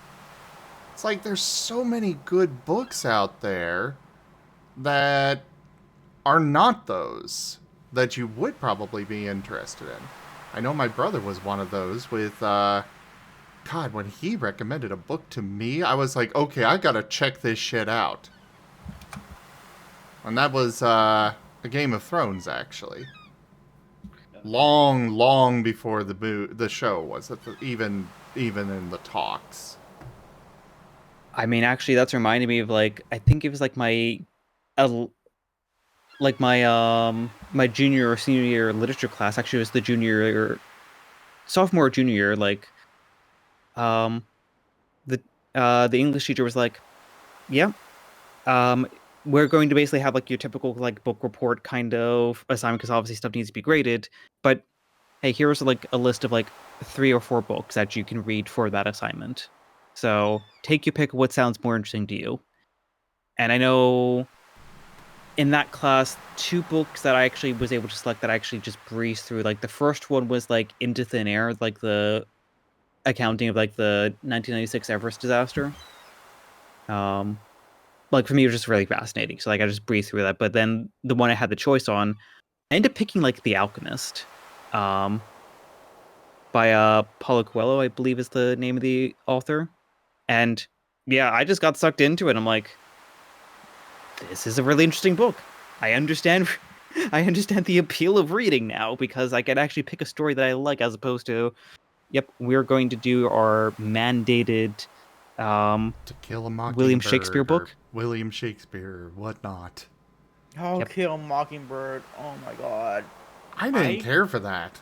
It's like there's so many good books out there that are not those that you would probably be interested in. I know my brother was one of those with, God, when he recommended a book to me, I was like, okay, I gotta check this shit out. And that was, A Game of Thrones, actually. Long, long before the show was, even in the talks. I mean, actually, that's reminding me of, like, I think it was, like, my junior or senior year literature class. Actually, it was the sophomore or junior year, like, the English teacher was like, yeah, we're going to basically have, like, your typical, like, book report kind of assignment, because obviously stuff needs to be graded, but hey, here's, like, a list of, like, 3 or 4 books that you can read for that assignment. So take your pick of what sounds more interesting to you. And I know in that class, 2 books that I actually was able to select that I actually just breezed through. Like, the first one was, like, Into Thin Air, like, the accounting of, like, the 1996 Everest disaster. Like, for me, it was just really fascinating. So, like, I just breezed through that. But then the one I had the choice on, I ended up picking, like, The Alchemist. By Paulo Coelho, I believe is the name of the author. And yeah, I just got sucked into it. I'm like, this is a really interesting book. I understand the appeal of reading now, because I can actually pick a story that I like, as opposed to, yep, we're going to do our mandated To Kill a Mockingbird, William Shakespeare book. William Shakespeare or whatnot. Oh, Kill Mockingbird. Oh my god. I didn't care for that.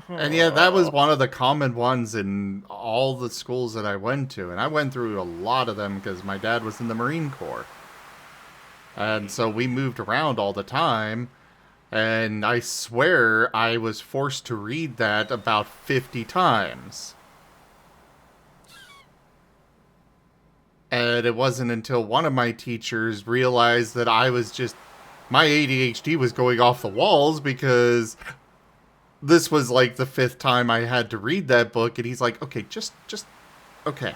And yeah, that was one of the common ones in all the schools that I went to. And I went through a lot of them because my dad was in the Marine Corps. And so we moved around all the time. And I swear I was forced to read that about 50 times. And it wasn't until one of my teachers realized that my ADHD was going off the walls, because this was like the 5th time I had to read that book, and he's like, okay, okay.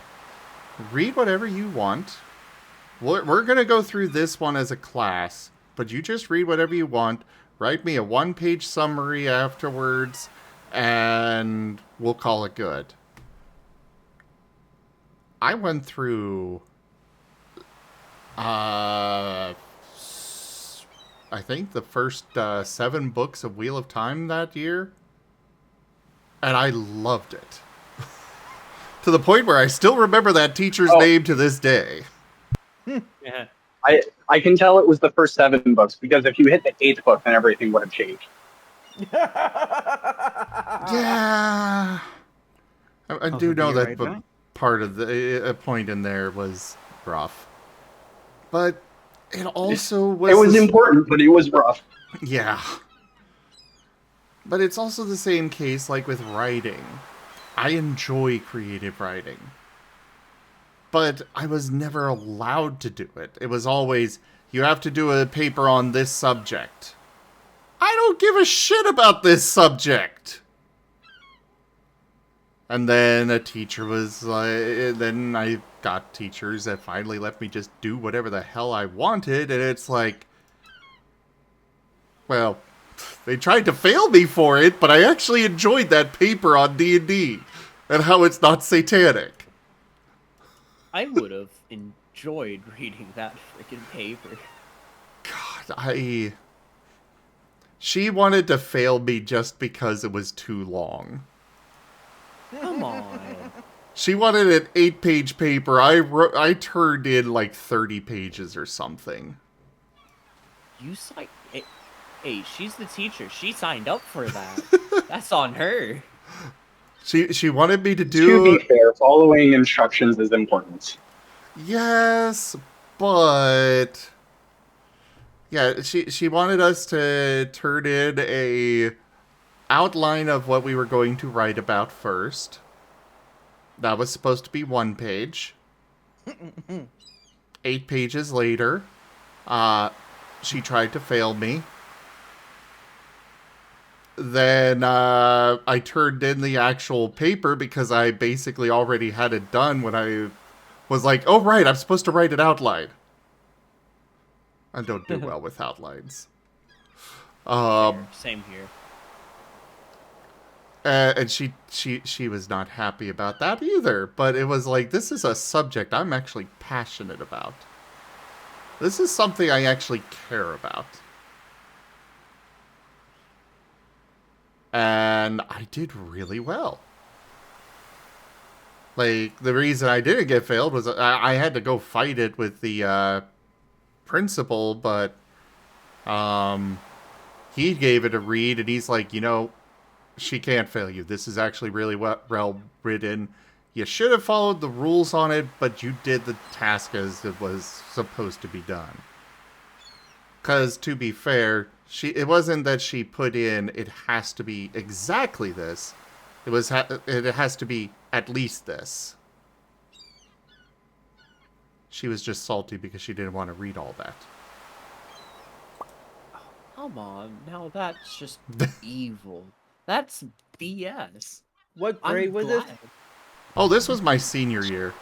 Read whatever you want. We're going to go through this one as a class, but you just read whatever you want. Write me a 1-page summary afterwards, and we'll call it good. I went through, I think the first 7 books of Wheel of Time that year, and I loved it. To the point where I still remember that teacher's name to this day. Yeah. I can tell it was the first 7 books, because if you hit the 8th book, then everything would have changed. Yeah. I do know that book. part of a point in there was rough. But it also was... It was important, but it was rough. Yeah. But it's also the same case like with writing. I enjoy creative writing. But I was never allowed to do it. It was always, you have to do a paper on this subject. I don't give a shit about this subject. And then a teacher was like, then I got teachers that finally let me just do whatever the hell I wanted. And it's like, well, they tried to fail me for it, but I actually enjoyed that paper on D&D and how it's not satanic. I would have enjoyed reading that freaking paper. God, she wanted to fail me just because it was too long. Come on. She wanted an 8-page paper. I turned in like 30 pages or something. You signed... Hey, she's the teacher. She signed up for that. That's on her. She wanted me to do... To be fair, following instructions is important. Yes, but... Yeah, she wanted us to turn in a outline of what we were going to write about first. That was supposed to be 1 page. 8 pages later, she tried to fail me. Then I turned in the actual paper because I basically already had it done when I was like, oh right, I'm supposed to write an outline. I don't do well with outlines. Same here. And she was not happy about that either. But it was like, this is a subject I'm actually passionate about. This is something I actually care about. And I did really well. Like, the reason I didn't get failed was I had to go fight it with the principal, but he gave it a read, and he's like, you know, she can't fail you. This is actually really well written. You should have followed the rules on it, but you did the task as it was supposed to be done. Because, to be fair, it wasn't that she put in, it has to be exactly this. It has to be at least this. She was just salty because she didn't want to read all that. Come on, now that's just evil. That's BS. What grade was this? Oh, this was my senior year.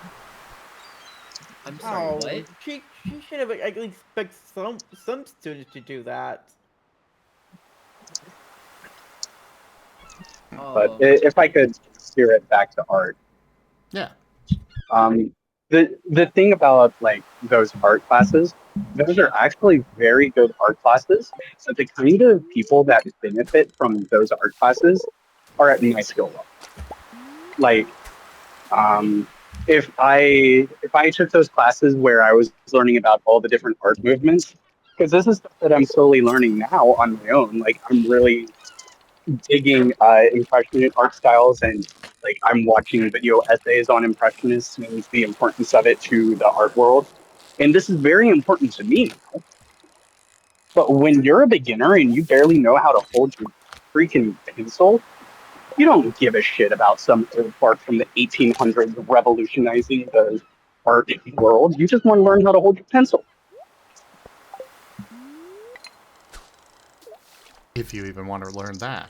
I'm sorry, what? She should have at least expect some students to do that. But if I could steer it back to art. Yeah. The thing about like those art classes, those are actually very good art classes. So the kind of people that benefit from those art classes are at my skill level. Like, if I took those classes where I was learning about all the different art movements, because this is stuff that I'm slowly learning now on my own. Like, I'm really digging impressionist art styles, and like I'm watching video essays on impressionists and the importance of it to the art world. And this is very important to me now. But when you're a beginner and you barely know how to hold your freaking pencil, you don't give a shit about some old art from the 1800s revolutionizing the art world. You just want to learn how to hold your pencil. If you even want to learn that.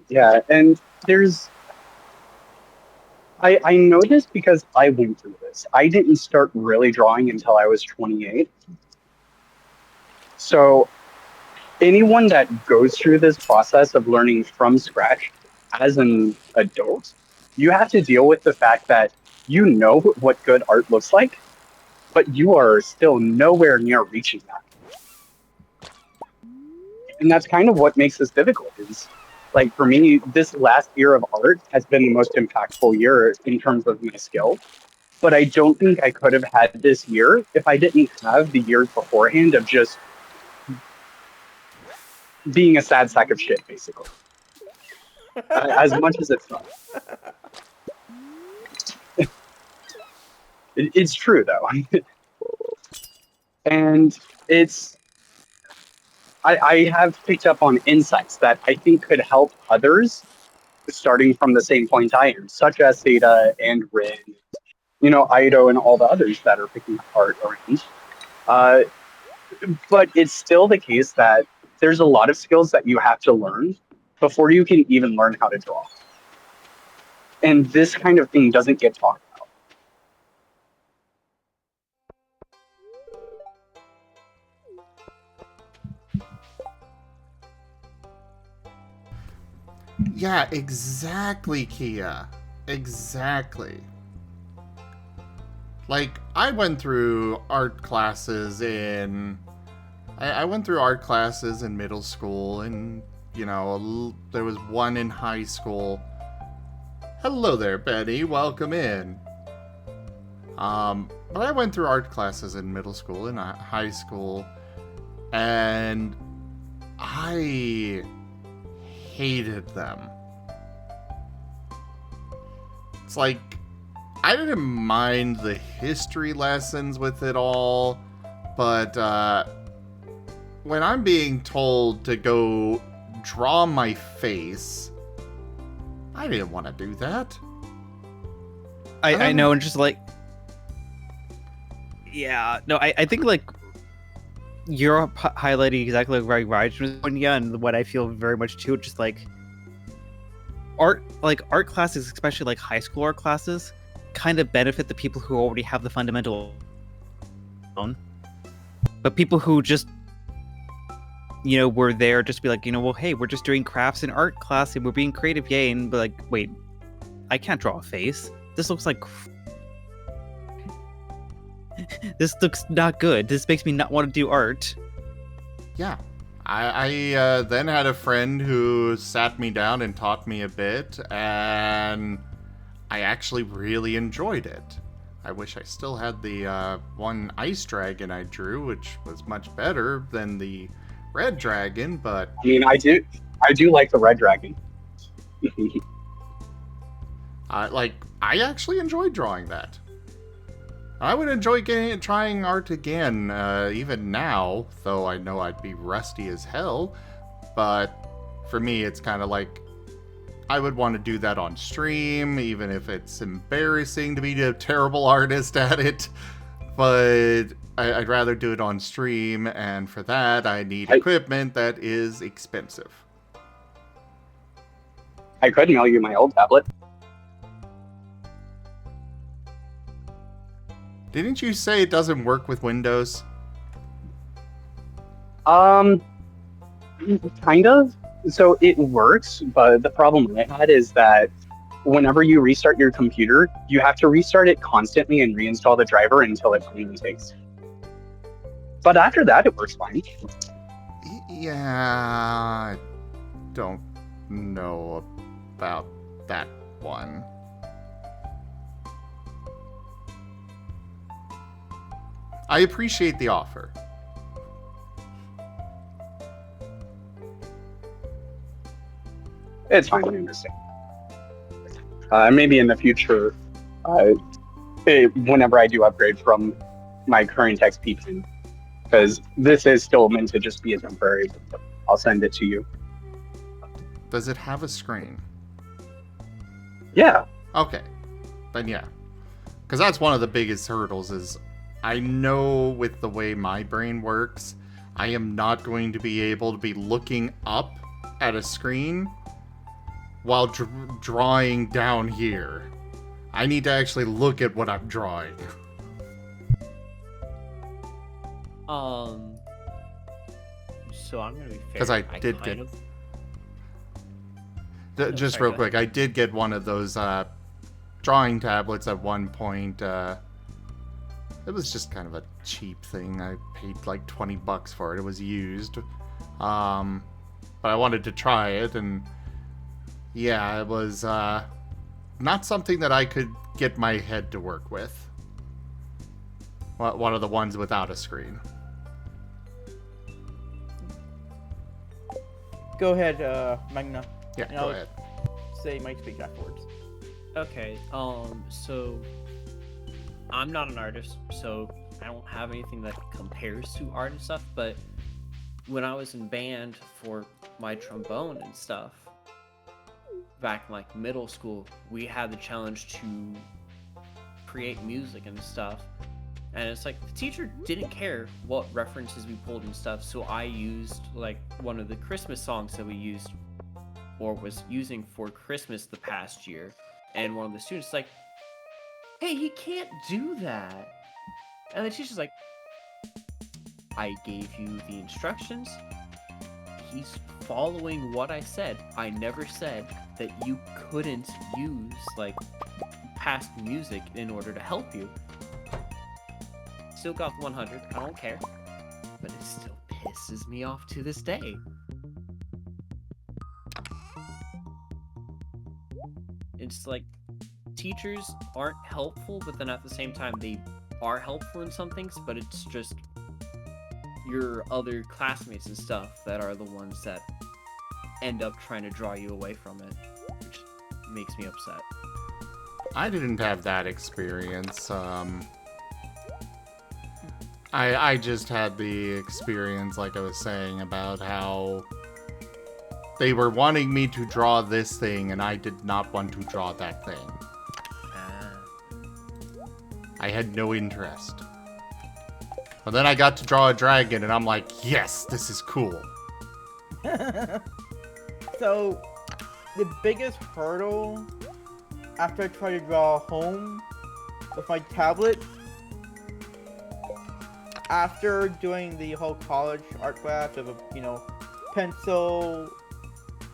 Yeah, and there's... I know this because I went through this. I didn't start really drawing until I was 28. So anyone that goes through this process of learning from scratch as an adult, you have to deal with the fact that you know what good art looks like, but you are still nowhere near reaching that. And that's kind of what makes this difficult. Is like for me, this last year of art has been the most impactful year in terms of my skill. But I don't think I could have had this year if I didn't have the years beforehand of just being a sad sack of shit, basically. as much as it's fun. It's true though, and I have picked up on insights that I think could help others starting from the same point I am, such as Seda and Rin, Aido and all the others that are picking apart orange. But it's still the case that there's a lot of skills that you have to learn before you can even learn how to draw. And this kind of thing doesn't get talked about. Yeah, exactly, Kia. Exactly. Like, I went through art classes in... I went through art classes in middle school, and, there was one in high school. Hello there, Benny. Welcome in. But I went through art classes in middle school and high school, and I hated them. It's like, I didn't mind the history lessons with it all, but when I'm being told to go draw my face, I didn't want to do that. I know, and just like, yeah, no, I think like you're highlighting exactly like right, and what I feel very much too, just like art classes, especially like high school art classes, kind of benefit the people who already have the fundamental own, but people who just were there just to be like, well, hey, we're just doing crafts in art class and we're being creative, yay, and be like, wait, I can't draw a face. This looks like this looks not good. This makes me not want to do art. Yeah. I then had a friend who sat me down and taught me a bit, and I actually really enjoyed it. I wish I still had the one ice dragon I drew, which was much better than the red dragon, but... I mean, I do like the red dragon. I actually enjoyed drawing that. I would enjoy trying art again, even now, though I know I'd be rusty as hell. But for me, it's kind of like, I would want to do that on stream, even if it's embarrassing to be a terrible artist at it. But I'd rather do it on stream, and for that, I need equipment that is expensive. I could mail you my old tablet. Didn't you say it doesn't work with Windows? Kind of. So it works, but the problem I had is that whenever you restart your computer, you have to restart it constantly and reinstall the driver until it finally takes. But after that, it works fine. Yeah, I don't know about that one. I appreciate the offer. It's fine, I understand. Maybe in the future, whenever I do upgrade from my current XP pin, because this is still meant to just be a temporary, I'll send it to you. Does it have a screen? Yeah. Okay. Then yeah. Because that's one of the biggest hurdles is I know with the way my brain works, I am not going to be able to be looking up at a screen while drawing down here. I need to actually look at what I'm drawing. So I'm gonna be fair. Because I did get... Just real quick, I did get one of those drawing tablets at one point. It was just kind of a cheap thing. I paid like $20 for it. It was used. But I wanted to try it, and yeah, it was not something that I could get my head to work with. One of the ones without a screen. Go ahead, Magna. Yeah, go ahead. say my speech afterwards. Okay, so I'm not an artist, so I don't have anything that compares to art and stuff, but when I was in band for my trombone and stuff, back in like middle school, we had the challenge to create music and stuff. And it's like the teacher didn't care what references we pulled and stuff, so I used like one of the Christmas songs that we used or was using for Christmas the past year. And one of the students like, hey, he can't do that. And the teacher's like, I gave you the instructions. He's following what I said. I never said that you couldn't use like past music in order to help you. Still got the 100. I don't care. But it still pisses me off to this day. It's like teachers aren't helpful, but then at the same time they are helpful in some things, but it's just your other classmates and stuff that are the ones that end up trying to draw you away from it, which makes me upset. I didn't have that experience. I just had the experience, like I was saying, about how they were wanting me to draw this thing, and I did not want to draw that thing. I had no interest. But then I got to draw a dragon, and I'm like, yes, this is cool. So, the biggest hurdle after I tried to draw home with my tablet, after doing the whole college art class of, pencil,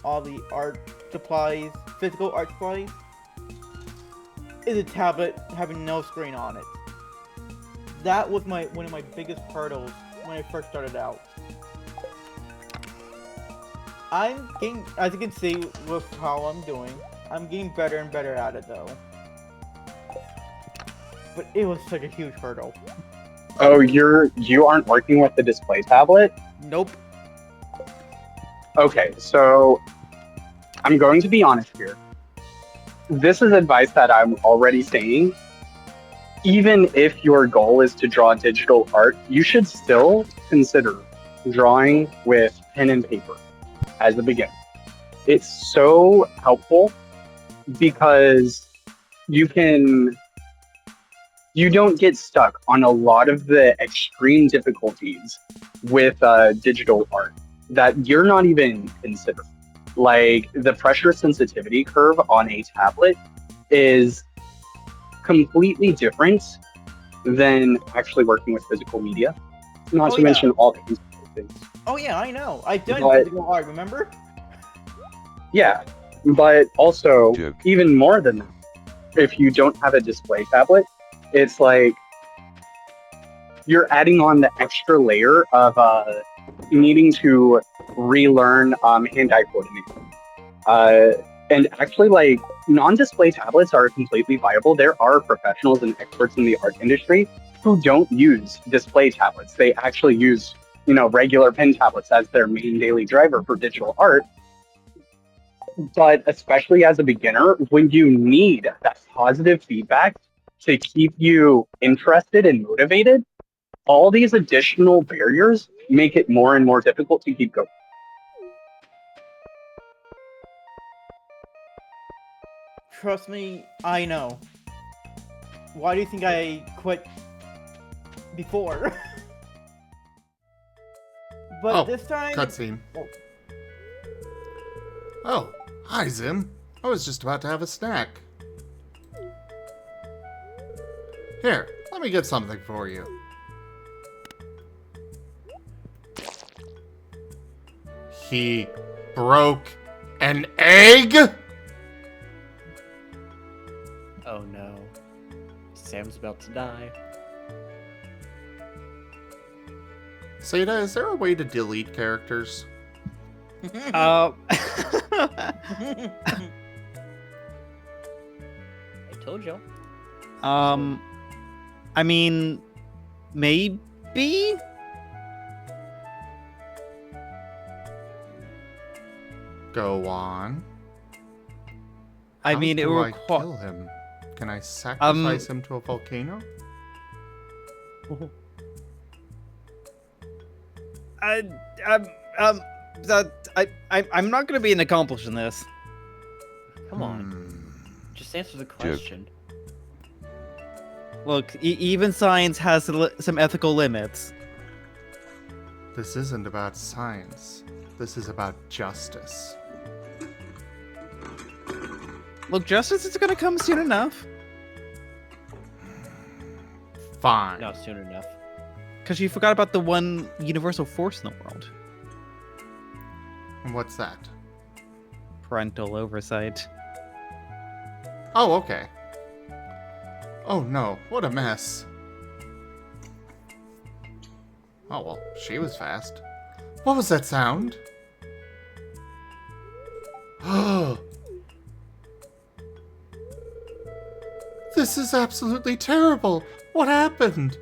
all the art supplies, physical art supplies, is a tablet having no screen on it. That was one of my biggest hurdles when I first started out. I'm getting, as you can see with how I'm doing, I'm getting better and better at it though. But it was such a huge hurdle. Oh, you aren't working with the display tablet? Nope. Okay, so I'm going to be honest here. This is advice that I'm already saying. Even if your goal is to draw digital art, you should still consider drawing with pen and paper as the beginner. It's so helpful because you don't get stuck on a lot of the extreme difficulties with digital art that you're not even considering. Like the pressure sensitivity curve on a tablet is completely different than actually working with physical media. Not to mention all these things. Oh yeah, I know. I've done But- physical art, remember? Yeah, but also even more than that, if you don't have a display tablet, it's like you're adding on the extra layer of needing to relearn hand-eye coordination. And actually, like, non-display tablets are completely viable. There are professionals and experts in the art industry who don't use display tablets. They actually use, regular pen tablets as their main daily driver for digital art. But especially as a beginner, when you need that positive feedback to keep you interested and motivated, all these additional barriers make it more and more difficult to keep going. Trust me, I know. Why do you think I quit before? But this time... Cutscene. Oh, hi, Zim. I was just about to have a snack. Here, let me get something for you. He broke an egg? Oh no. Sam's about to die. Seda, is there a way to delete characters? I told you. I mean, maybe? Go on. I mean, it do I requires. kill him? Can I sacrifice him to a volcano? I'm not going to be an accomplice in this. Come on. Just answer the question. Look, even science has some ethical limits. This isn't about science. This is about justice. Look, justice is going to come soon enough. Fine. Not soon enough. Because you forgot about the one universal force in the world. And what's that? Parental oversight. Oh, okay. Oh no, what a mess. Oh well, she was fast. What was that sound? This is absolutely terrible. What happened?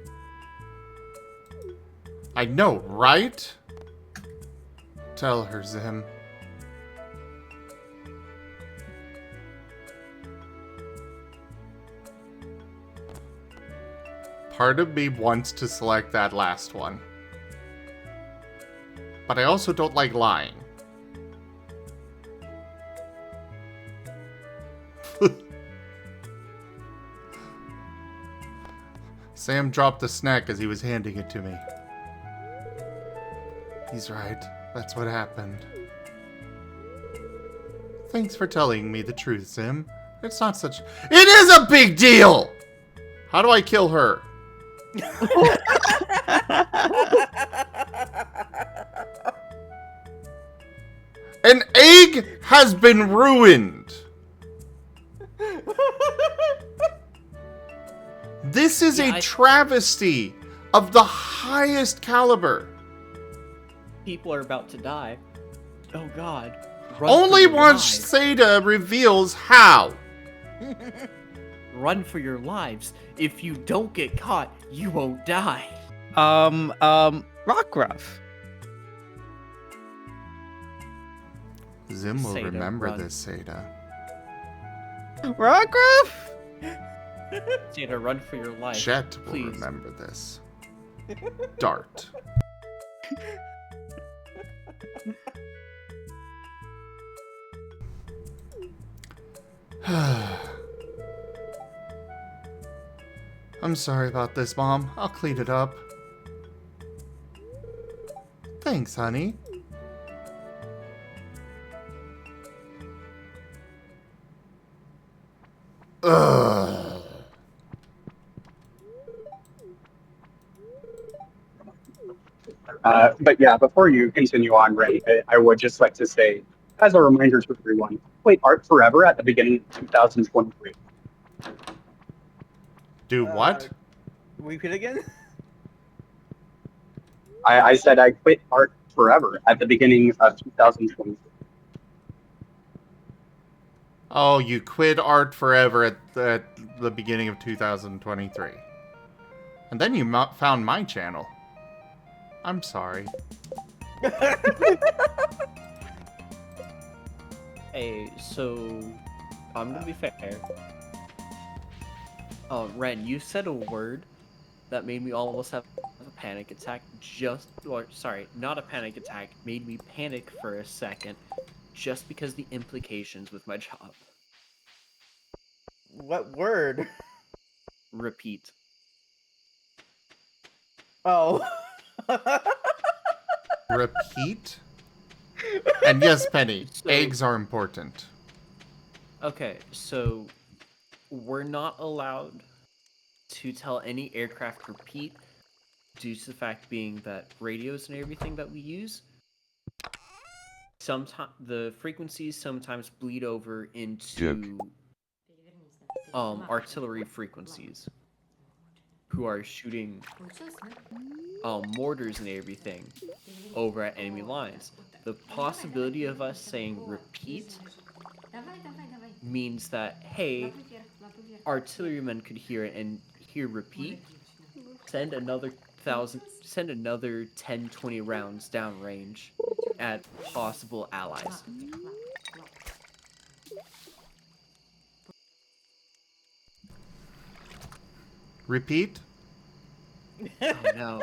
I know, right? Tell her, Zim. Part of me wants to select that last one. But I also don't like lying. Sam dropped the snack as he was handing it to me. He's right. That's what happened. Thanks for telling me the truth, Sim. It's not such... It is a big deal! How do I kill her? An egg has been ruined! This is a travesty of the highest caliber. People are about to die. Oh god. Only once Seda reveals how. Run for your lives. If you don't get caught, you won't die. Rockruff. Zim will Seda, remember run. this, Seda. Rockruff? Seda, run for your life. Jet will please. remember this. Dart. I'm sorry about this, Mom. I'll clean it up. Thanks, honey. Ugh. But yeah, before you continue on, Ray, I would just like to say, as a reminder to everyone, wait Art Forever at the beginning of 2023. Do what? Repeat again? I said I quit Art Forever at the beginning of 2023. Oh, you quit art forever at the beginning of 2023. And then you found my channel. I'm sorry. Hey, so I'm gonna be fair. Ren, you said a word that made me almost have a panic attack. Sorry, not a panic attack. Made me panic for a second, just because the implications with my job. What word? Repeat. Oh. Repeat? And yes, Penny, eggs are important. Okay, so we're not allowed to tell any aircraft repeat due to the fact being that radios and everything that we use, sometimes the frequencies sometimes bleed over into artillery frequencies who are shooting mortars and everything over at enemy lines. The possibility of us saying repeat means that, hey, artillerymen could hear it and hear repeat, send another 10, 20 rounds downrange at possible allies. Repeat? Oh no.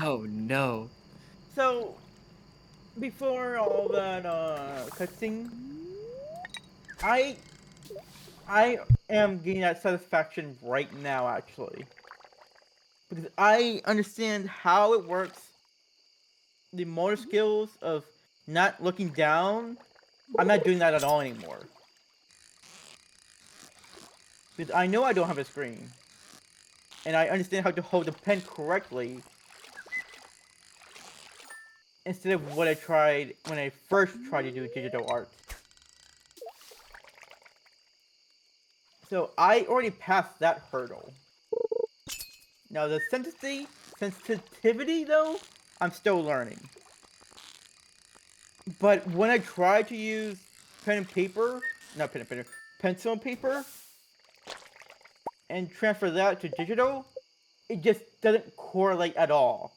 Oh no. So, before all that cutscene, I I am getting that satisfaction right now, actually, because I understand how it works. The motor skills of not looking down, I'm not doing that at all anymore. Because I know I don't have a screen. And I understand how to hold the pen correctly. Instead of what I tried when I first tried to do digital art. So I already passed that hurdle. Now the sensitivity though, I'm still learning. But when I try to use pen and paper, not pen and paper, pencil and paper, and transfer that to digital, it just doesn't correlate at all.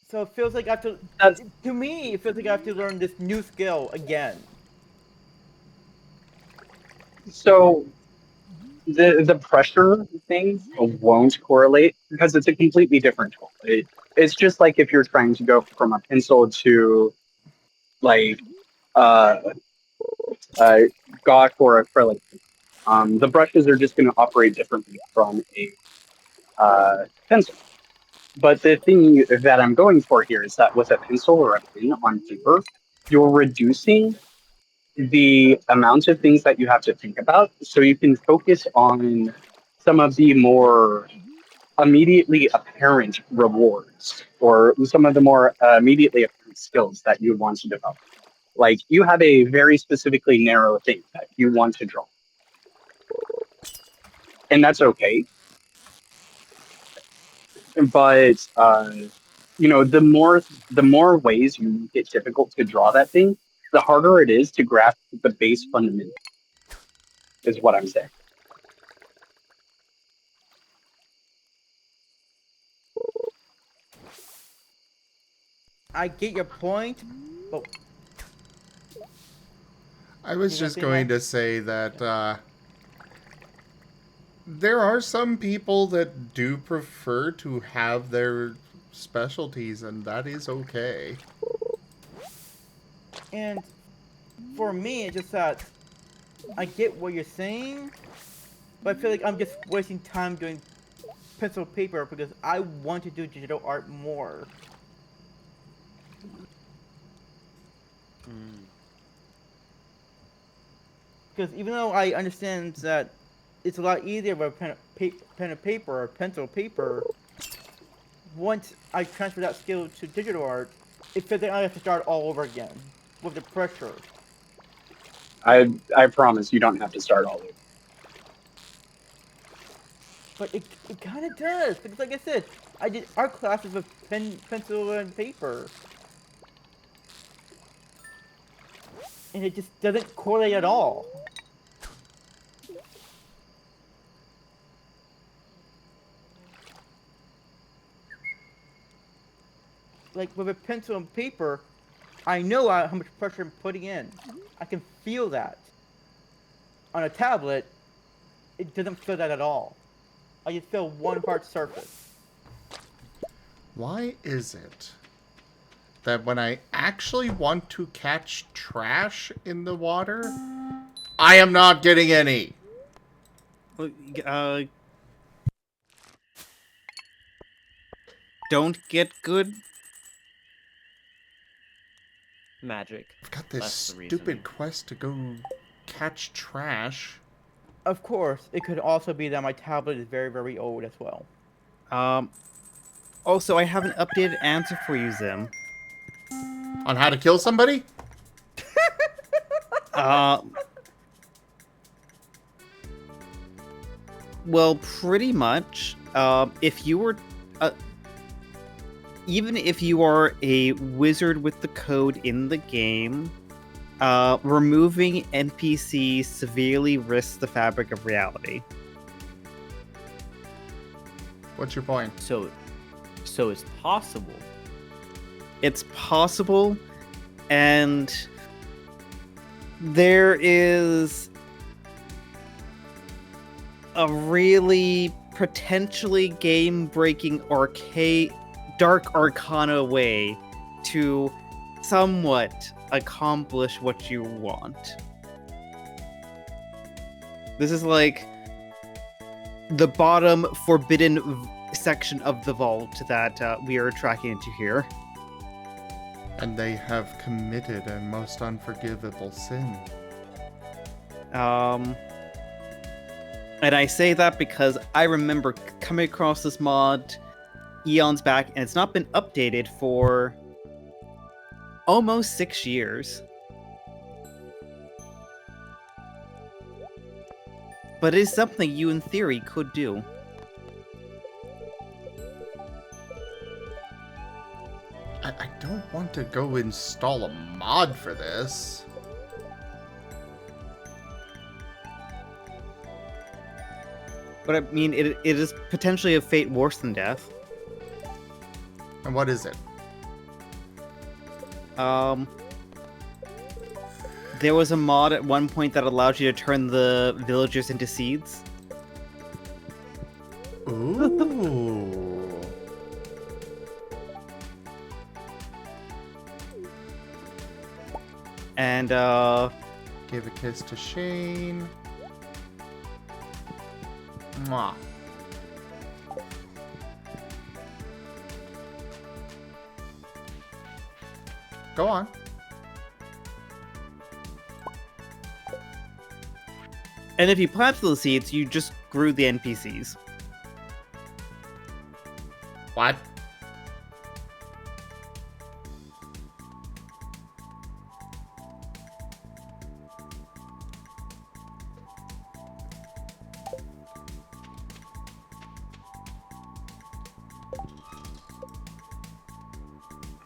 So it feels like I have to, to me, it feels like I have to learn this new skill again. So the pressure thing won't correlate because it's a completely different tool. It's just like if you're trying to go from a pencil to like uh, uh gouache or acrylic. The brushes are just going to operate differently from a pencil. But the thing that I'm going for here is that with a pencil or a pen on paper, you're reducing the amount of things that you have to think about so you can focus on some of the more immediately apparent rewards or some of the more immediately apparent skills that you want to develop. Like you have a very specifically narrow thing that you want to draw. And that's okay. But the more ways you make it difficult to draw that thing, the harder it is to grasp the base fundamental, is what I'm saying. I get your point, but I was just going to say that there are some people that do prefer to have their specialties, and that is okay. And for me, it's just that I get what you're saying, but I feel like I'm just wasting time doing pencil paper because I want to do digital art more. Because even though I understand that it's a lot easier with pen and paper or pencil paper, once I transfer that skill to digital art, it feels like I have to start all over again with the pressure. I promise you don't have to start all over. But it kind of does, because like I said, I did art classes with pencil and paper. And it just doesn't correlate at all. Like with a pencil and paper, I know how much pressure I'm putting in. I can feel that. On a tablet, it doesn't feel that at all. I just feel one hard surface. Why is it that when I actually want to catch trash in the water, I am not getting any? Don't get good. Magic. I've got this That's the stupid reasoning. quest to go catch trash. Of course, it could also be that my tablet is very, very old as well. Also, I have an updated answer for you, Zim. On how to kill somebody? Well, pretty much. If you were... even if you are a wizard with the code in the game, removing NPCs severely risks the fabric of reality. What's your point? So it's possible. It's possible, and there is a really potentially game-breaking dark arcana way to somewhat accomplish what you want. This is like the bottom forbidden section of the vault that we are tracking into here. And they have committed a most unforgivable sin. And I say that because I remember coming across this mod eons back, and it's not been updated for almost 6 years. But it is something you, in theory, could do. I don't want to go install a mod for this. But I mean, it is potentially a fate worse than death. And what is it? There was a mod at one point that allowed you to turn the villagers into seeds. Ooh. And, give a kiss to Shane. Mwah. Go on. And if you plant the seeds, you just grew the NPCs. What?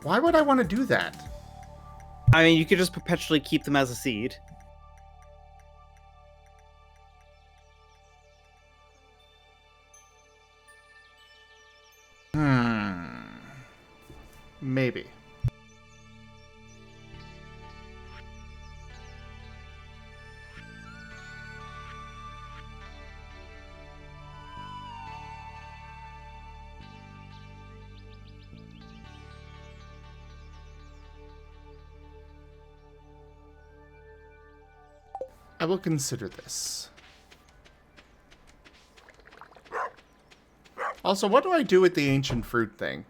Why would I want to do that? I mean, you could just perpetually keep them as a seed. Maybe. I will consider this. Also, what do I do with the ancient fruit thing?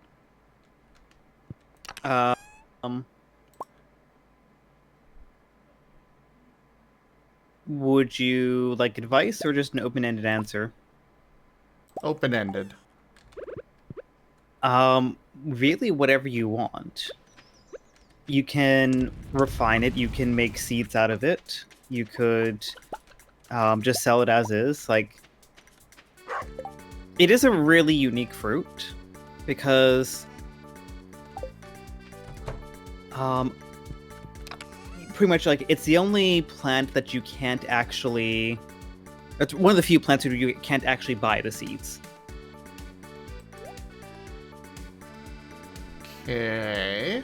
Would you like advice or just an open-ended answer? Open-ended. Really whatever you want. You can refine it, you can make seeds out of it. You could just sell it as is. Like, it is a really unique fruit because pretty much like it's the only plant that you can't actually. It's one of the few plants where you can't actually buy the seeds. Okay.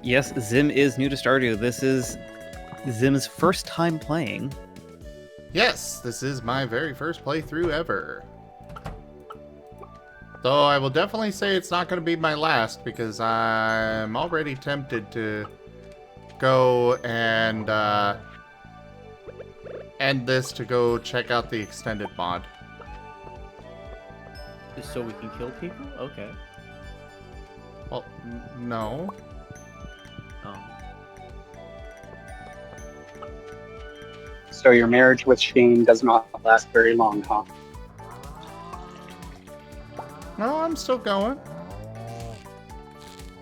Yes, Zim is new to Stardew. This is Zim's first time playing. Yes, this is my very first playthrough ever. Though I will definitely say it's not going to be my last because I'm already tempted to go and end this to go check out the extended mod. Just so we can kill people? Okay. Well, no. So your marriage with Shane does not last very long, huh? No, I'm still going.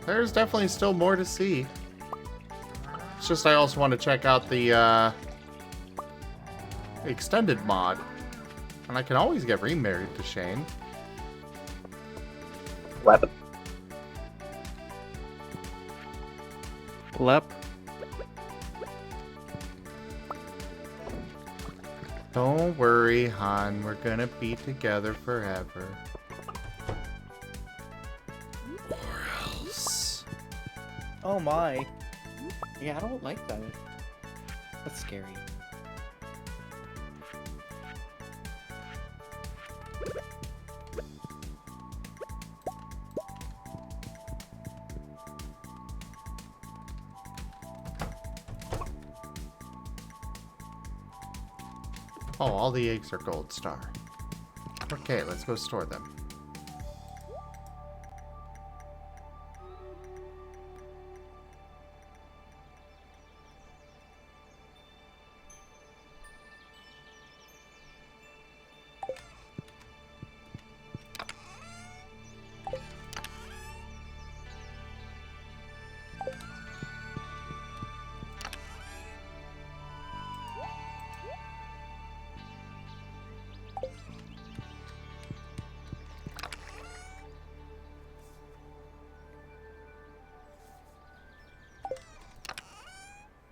There's definitely still more to see. just I also want to check out the extended mod. And I can always get remarried to Shane. Weapon. Lep. Don't worry, hon. We're gonna be together forever. Or else. Oh my. Yeah, I don't like that. That's scary. Oh, all the eggs are gold star. Okay, let's go store them.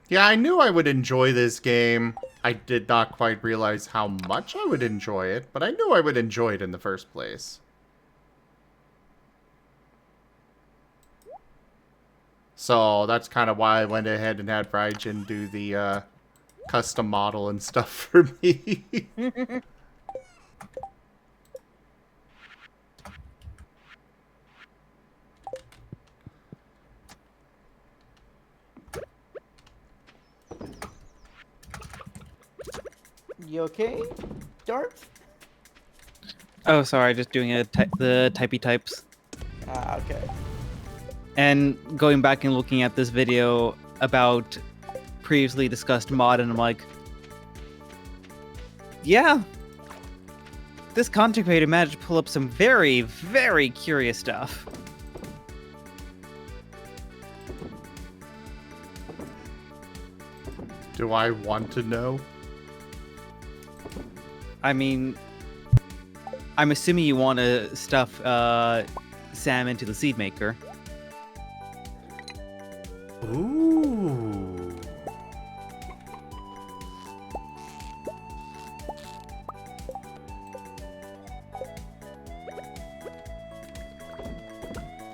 Yeah, I knew I would enjoy this game. I did not quite realize how much I would enjoy it, but I knew I would enjoy it in the first place. So that's kind of why I went ahead and had Raijin do the custom model and stuff for me. You okay, Darth? Oh, sorry, just doing the typey types. Ah, okay. And going back and looking at this video about previously discussed mod, and I'm like, yeah, this content creator managed to pull up some very, very curious stuff. Do I want to know? I mean, I'm assuming you want to stuff Sam into the seed maker. Ooh.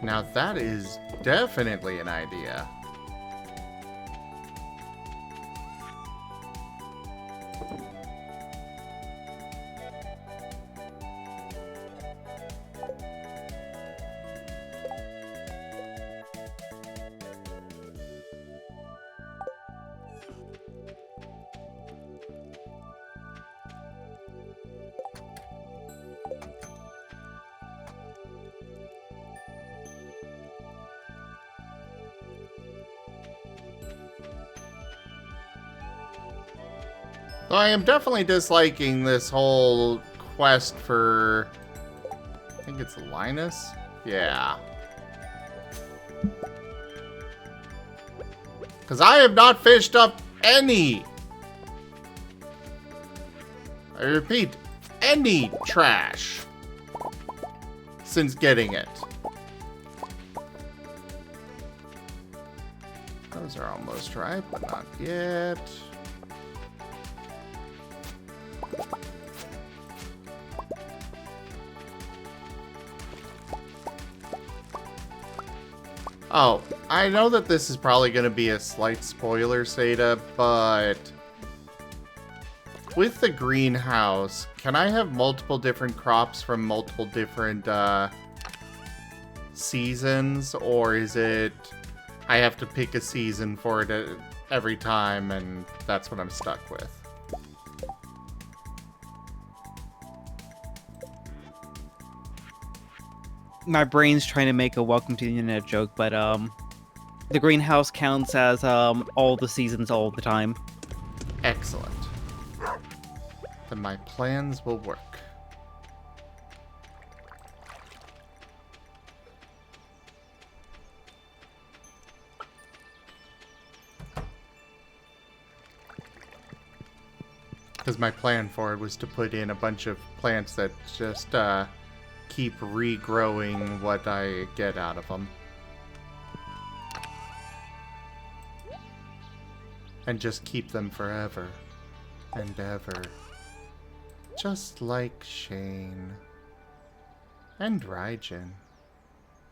Now that is definitely an idea. So I am definitely disliking this whole quest for... I think it's Linus? Yeah. Because I have not fished up any... I repeat, any trash since getting it. Those are almost ripe, but not yet. Oh, I know that this is probably going to be a slight spoiler, Seda, but with the greenhouse, can I have multiple different crops from multiple different seasons, or is it I have to pick a season for it every time, and that's what I'm stuck with? My brain's trying to make a welcome to the internet joke, but the greenhouse counts as all the seasons all the time. Excellent. Then my plans will work. Because my plan for it was to put in a bunch of plants that just keep regrowing what I get out of them. And just keep them forever and ever. Just like Shane. And Raijin.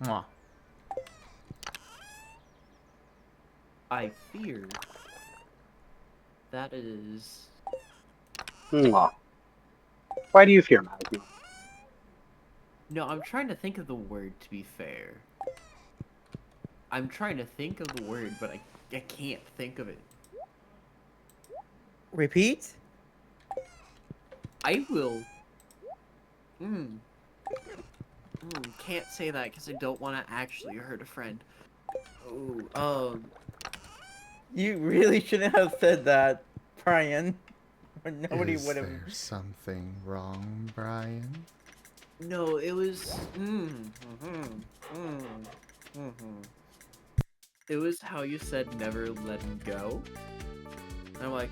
Mwah. I fear that is... Mwah. Why do you fear Magma? No, I'm trying to think of the word, to be fair. I'm trying to think of the word, but I can't think of it. Repeat? I will... Can't say that because I don't want to actually hurt a friend. Oh, You really shouldn't have said that, Brian. Or nobody Is would have. there something wrong, Brian? No, it was... It was how you said never let him go. And I'm like...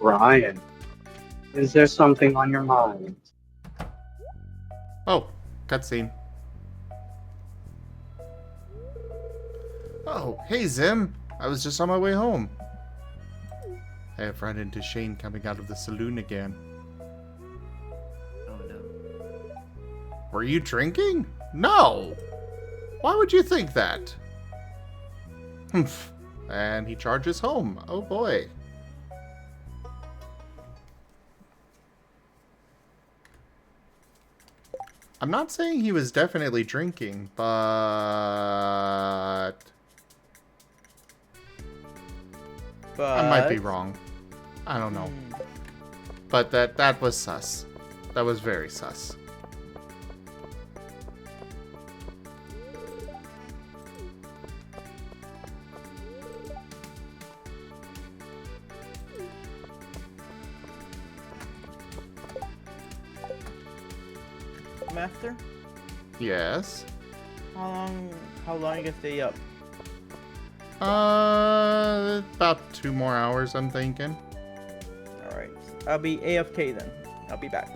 Brian, is there something on your mind? Oh, cutscene. Oh, hey Zim. I was just on my way home. I have run into Shane coming out of the saloon again. Oh no. Were you drinking? No! Why would you think that? Humph. And he charges home. Oh boy. I'm not saying he was definitely drinking, but... I might be wrong. I don't know. But that was sus. That was very sus. Master? Yes? How long you gonna stay up? About 2 more hours, I'm thinking. Alright. I'll be AFK then. I'll be back.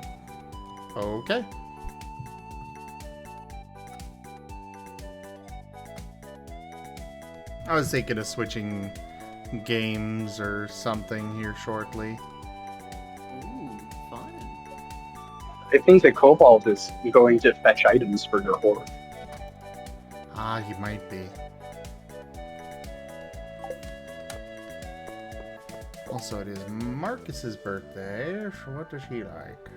Okay. I was thinking of switching games or something here shortly. Ooh, fun. I think the Cobalt is going to fetch items for your horde. Ah, he might be. Also, it is Marcus's birthday, so what does he like?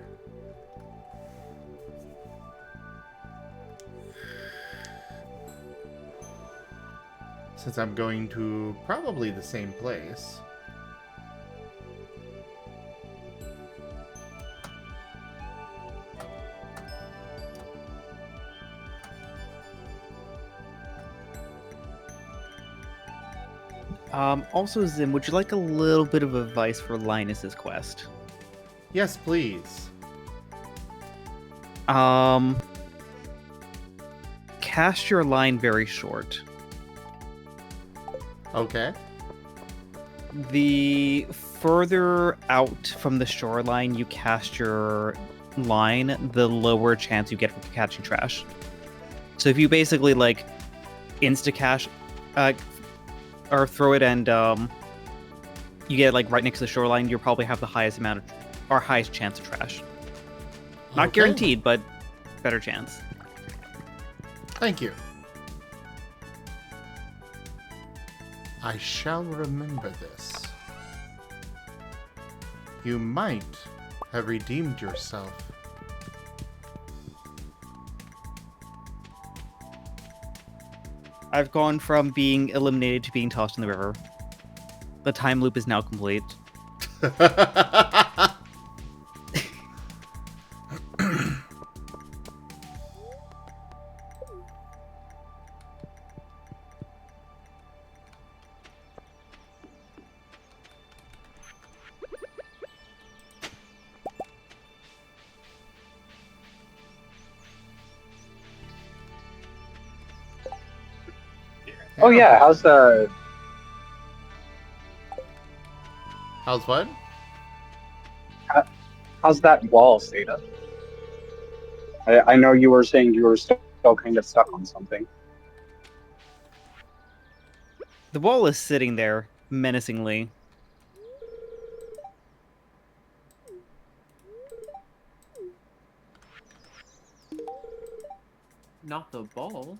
Since I'm going to probably the same place. Also, Zim, would you like a little bit of advice for Linus's quest? Yes, please. Cast your line very short. Okay. The further out from the shoreline you cast your line, the lower chance you get for catching trash. So if you basically like insta-cash, or throw it and you get like right next to the shoreline, you'll probably have the highest amount of, or highest chance of trash. Not Okay. guaranteed, but better chance. Thank you. I shall remember this. You might have redeemed yourself. I've gone from being eliminated to being tossed in the river. The time loop is now complete. Oh yeah, how's How's what? How's that wall, Seda? I know you were saying you were still kind of stuck on something. The wall is sitting there menacingly. Not the ball.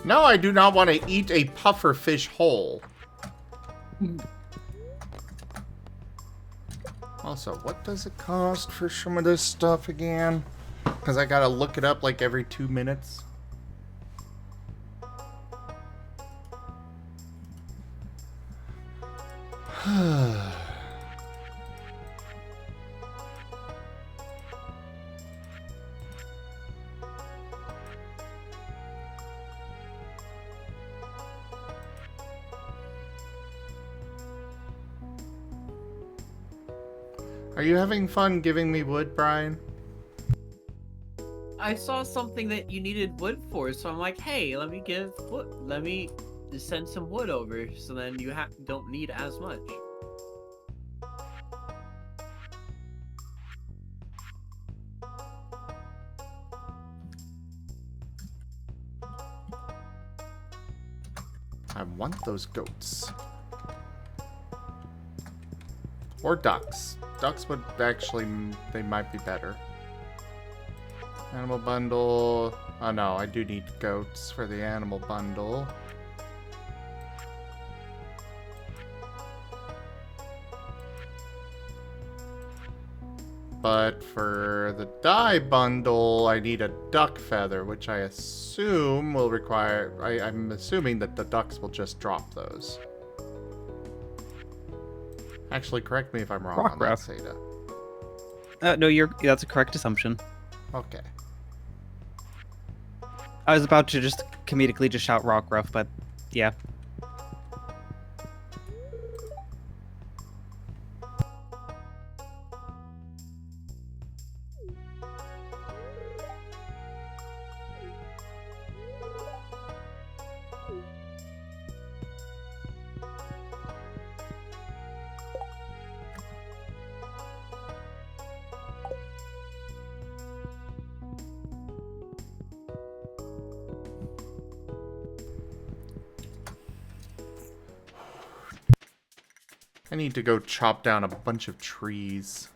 No, I do not want to eat a pufferfish whole. Also, what does it cost for some of this stuff again? Because I gotta look it up like every 2 minutes. Are you having fun giving me wood, Brian? I saw something that you needed wood for, so I'm like, hey, let me give wood. Let me send some wood over, so then you don't need as much. I want those goats. Or ducks. Ducks would actually, they might be better. Animal bundle. Oh no, I do need goats for the animal bundle. But for the dye bundle, I need a duck feather, which I assume will require... I'm assuming that the ducks will just drop those. Actually, correct me if I'm wrong on that, Seda. No, that's a correct assumption. Okay. I was about to just comedically just shout rock ruff, but yeah. I need to go chop down a bunch of trees.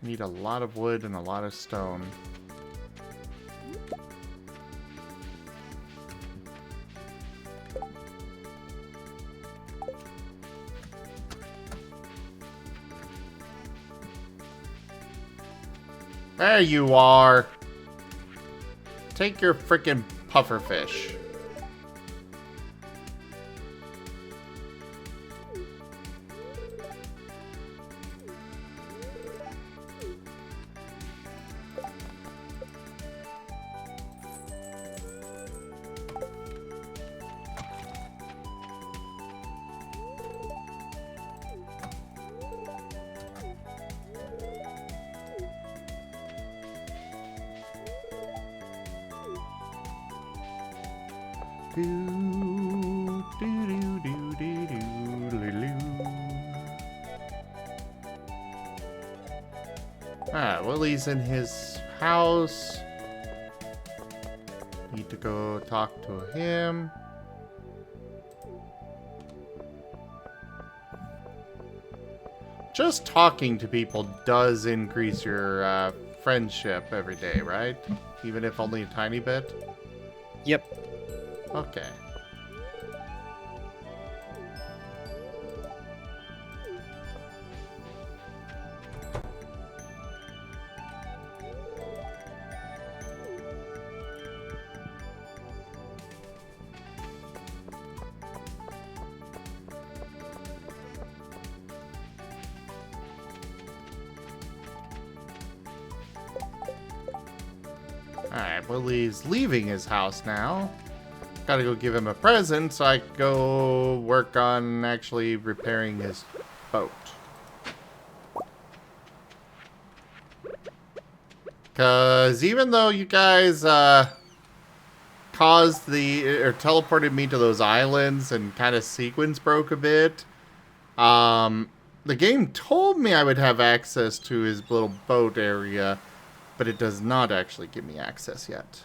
I need a lot of wood and a lot of stone. There you are! Take your frickin' pufferfish. Alright, Willie's in his house. Need to go talk to him. Just talking to people does increase your friendship every day, right? Even if only a tiny bit? Yep. Okay. Alright, Willie's leaving his house now. Gotta go give him a present so I can go work on actually repairing his boat. Because even though you guys caused or teleported me to those islands and kind of sequence broke a bit, the game told me I would have access to his little boat area, but it does not actually give me access yet.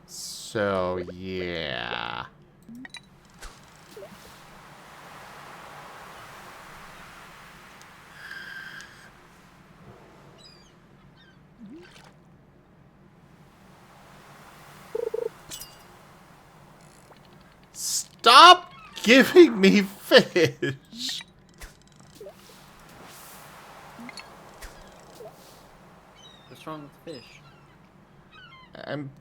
So, yeah. Stop giving me fish! What's wrong with the fish?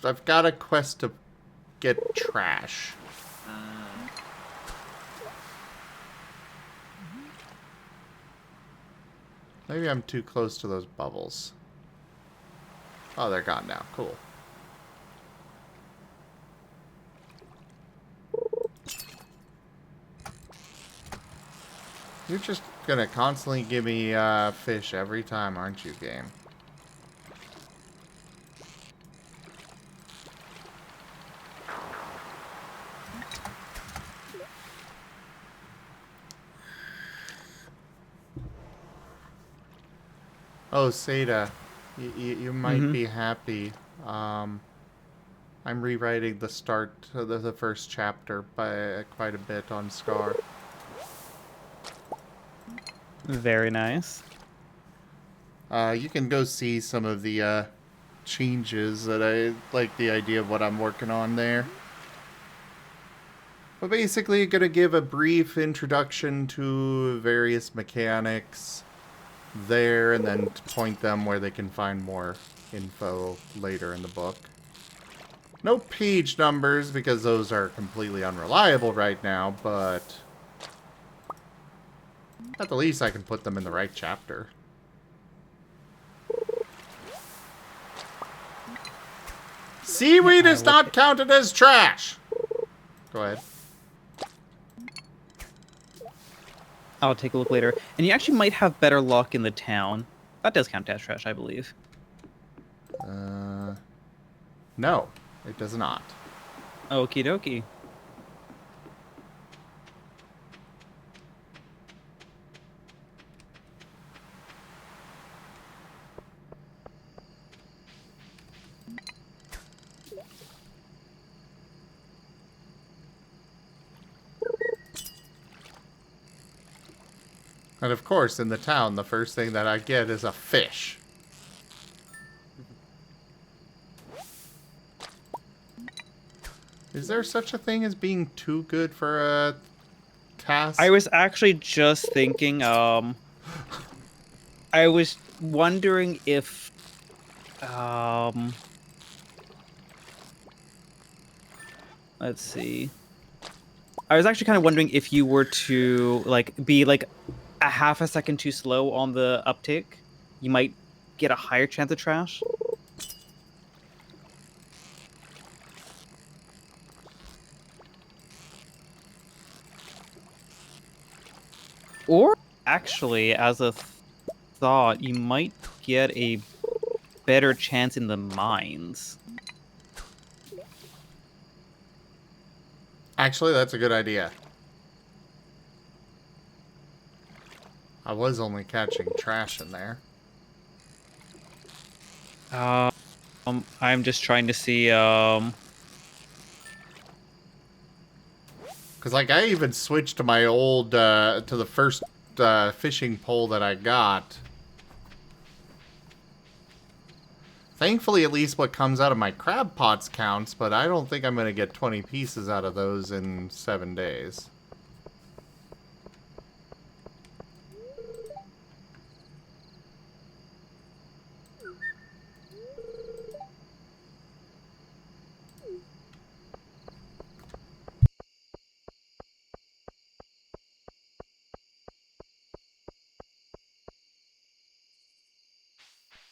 I've got a quest to get trash. Maybe I'm too close to those bubbles. Oh, they're gone now. Cool. You're just gonna constantly give me fish every time, aren't you, game? Oh, Seda, you might be happy. I'm rewriting the start of the first chapter by quite a bit on Scar. Very nice. You can go see some of the changes that I like the idea of what I'm working on there. But basically, gonna give a brief introduction to various mechanics there, and then point them where they can find more info later in the book. No page numbers, because those are completely unreliable right now, but at the least I can put them in the right chapter. Seaweed is not counted as trash! Go ahead. I'll take a look later. And you actually might have better luck in the town. That does count as trash, I believe. No, it does not. Okie dokie. And of course, in the town, the first thing that I get is a fish. Is there such a thing as being too good for a task? I was actually just thinking, I was wondering if, let's see. I was actually kind of wondering if you were to, like, be, like, a half a second too slow on the uptake, you might get a higher chance of trash. Or, actually, as a thought, you might get a better chance in the mines. Actually, that's a good idea. I was only catching trash in there. I'm just trying to see, Because, like, I even switched to my old, to the first fishing pole that I got. Thankfully, at least what comes out of my crab pots counts, but I don't think I'm going to get 20 pieces out of those in 7 days.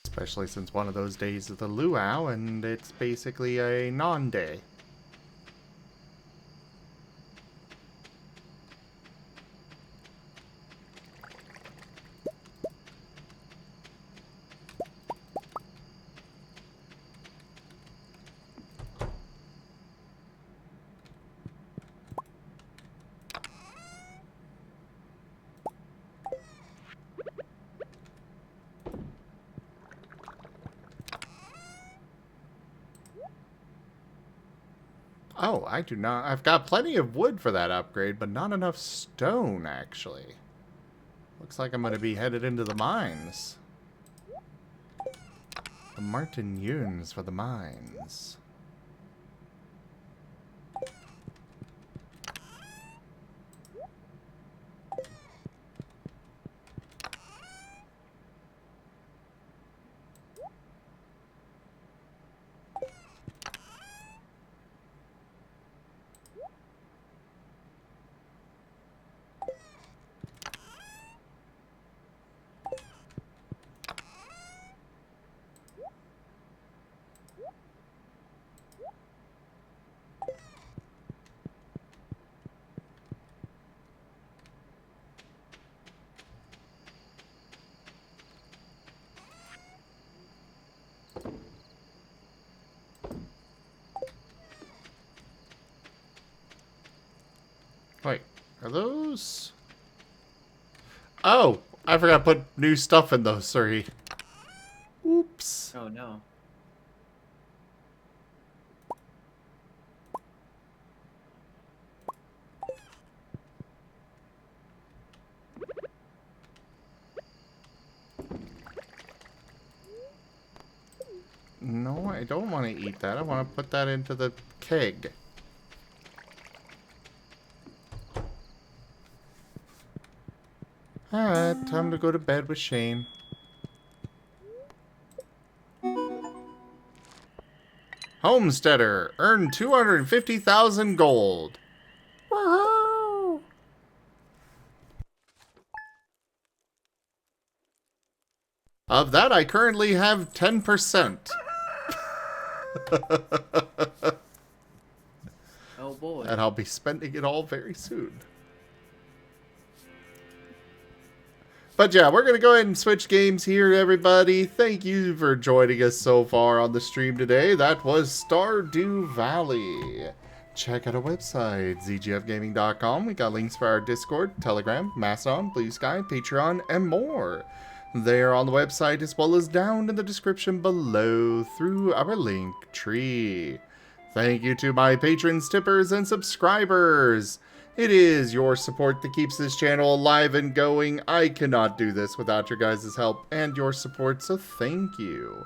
Especially since one of those days is the luau, and it's basically a non-day. Oh, I do not. I've got plenty of wood for that upgrade, but not enough stone, actually. Looks like I'm going to be headed into the mines. The Marten yearns for the mines. Wait, are those... Oh, I forgot to put new stuff in those three. Oops. Oh no. No, I don't want to eat that. I want to put that into the keg. Alright, time to go to bed with Shane. Homesteader, earn 250,000 gold. Woohoo! Of that, I currently have 10%. Oh boy. And I'll be spending it all very soon. But yeah, we're going to go ahead and switch games here, everybody. Thank you for joining us so far on the stream today. That was Stardew Valley. Check out our website, zgfgaming.com. We got links for our Discord, Telegram, Mastodon, Blue Sky, Patreon, and more. They are on the website as well as down in the description below through our link tree. Thank you to my patrons, tippers, and subscribers. It is your support that keeps this channel alive and going. I cannot do this without your guys' help and your support, so thank you.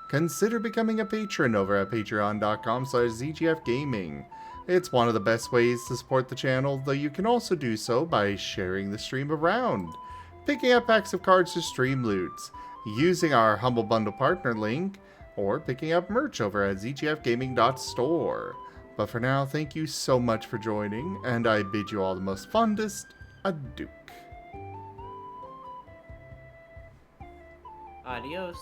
Consider becoming a patron over at patreon.com/zgfgaming. It's one of the best ways to support the channel, though you can also do so by sharing the stream around, picking up packs of cards to stream loots, using our Humble Bundle partner link, or picking up merch over at zgfgaming.store. But for now, thank you so much for joining, and I bid you all the most fondest adieu. Adios.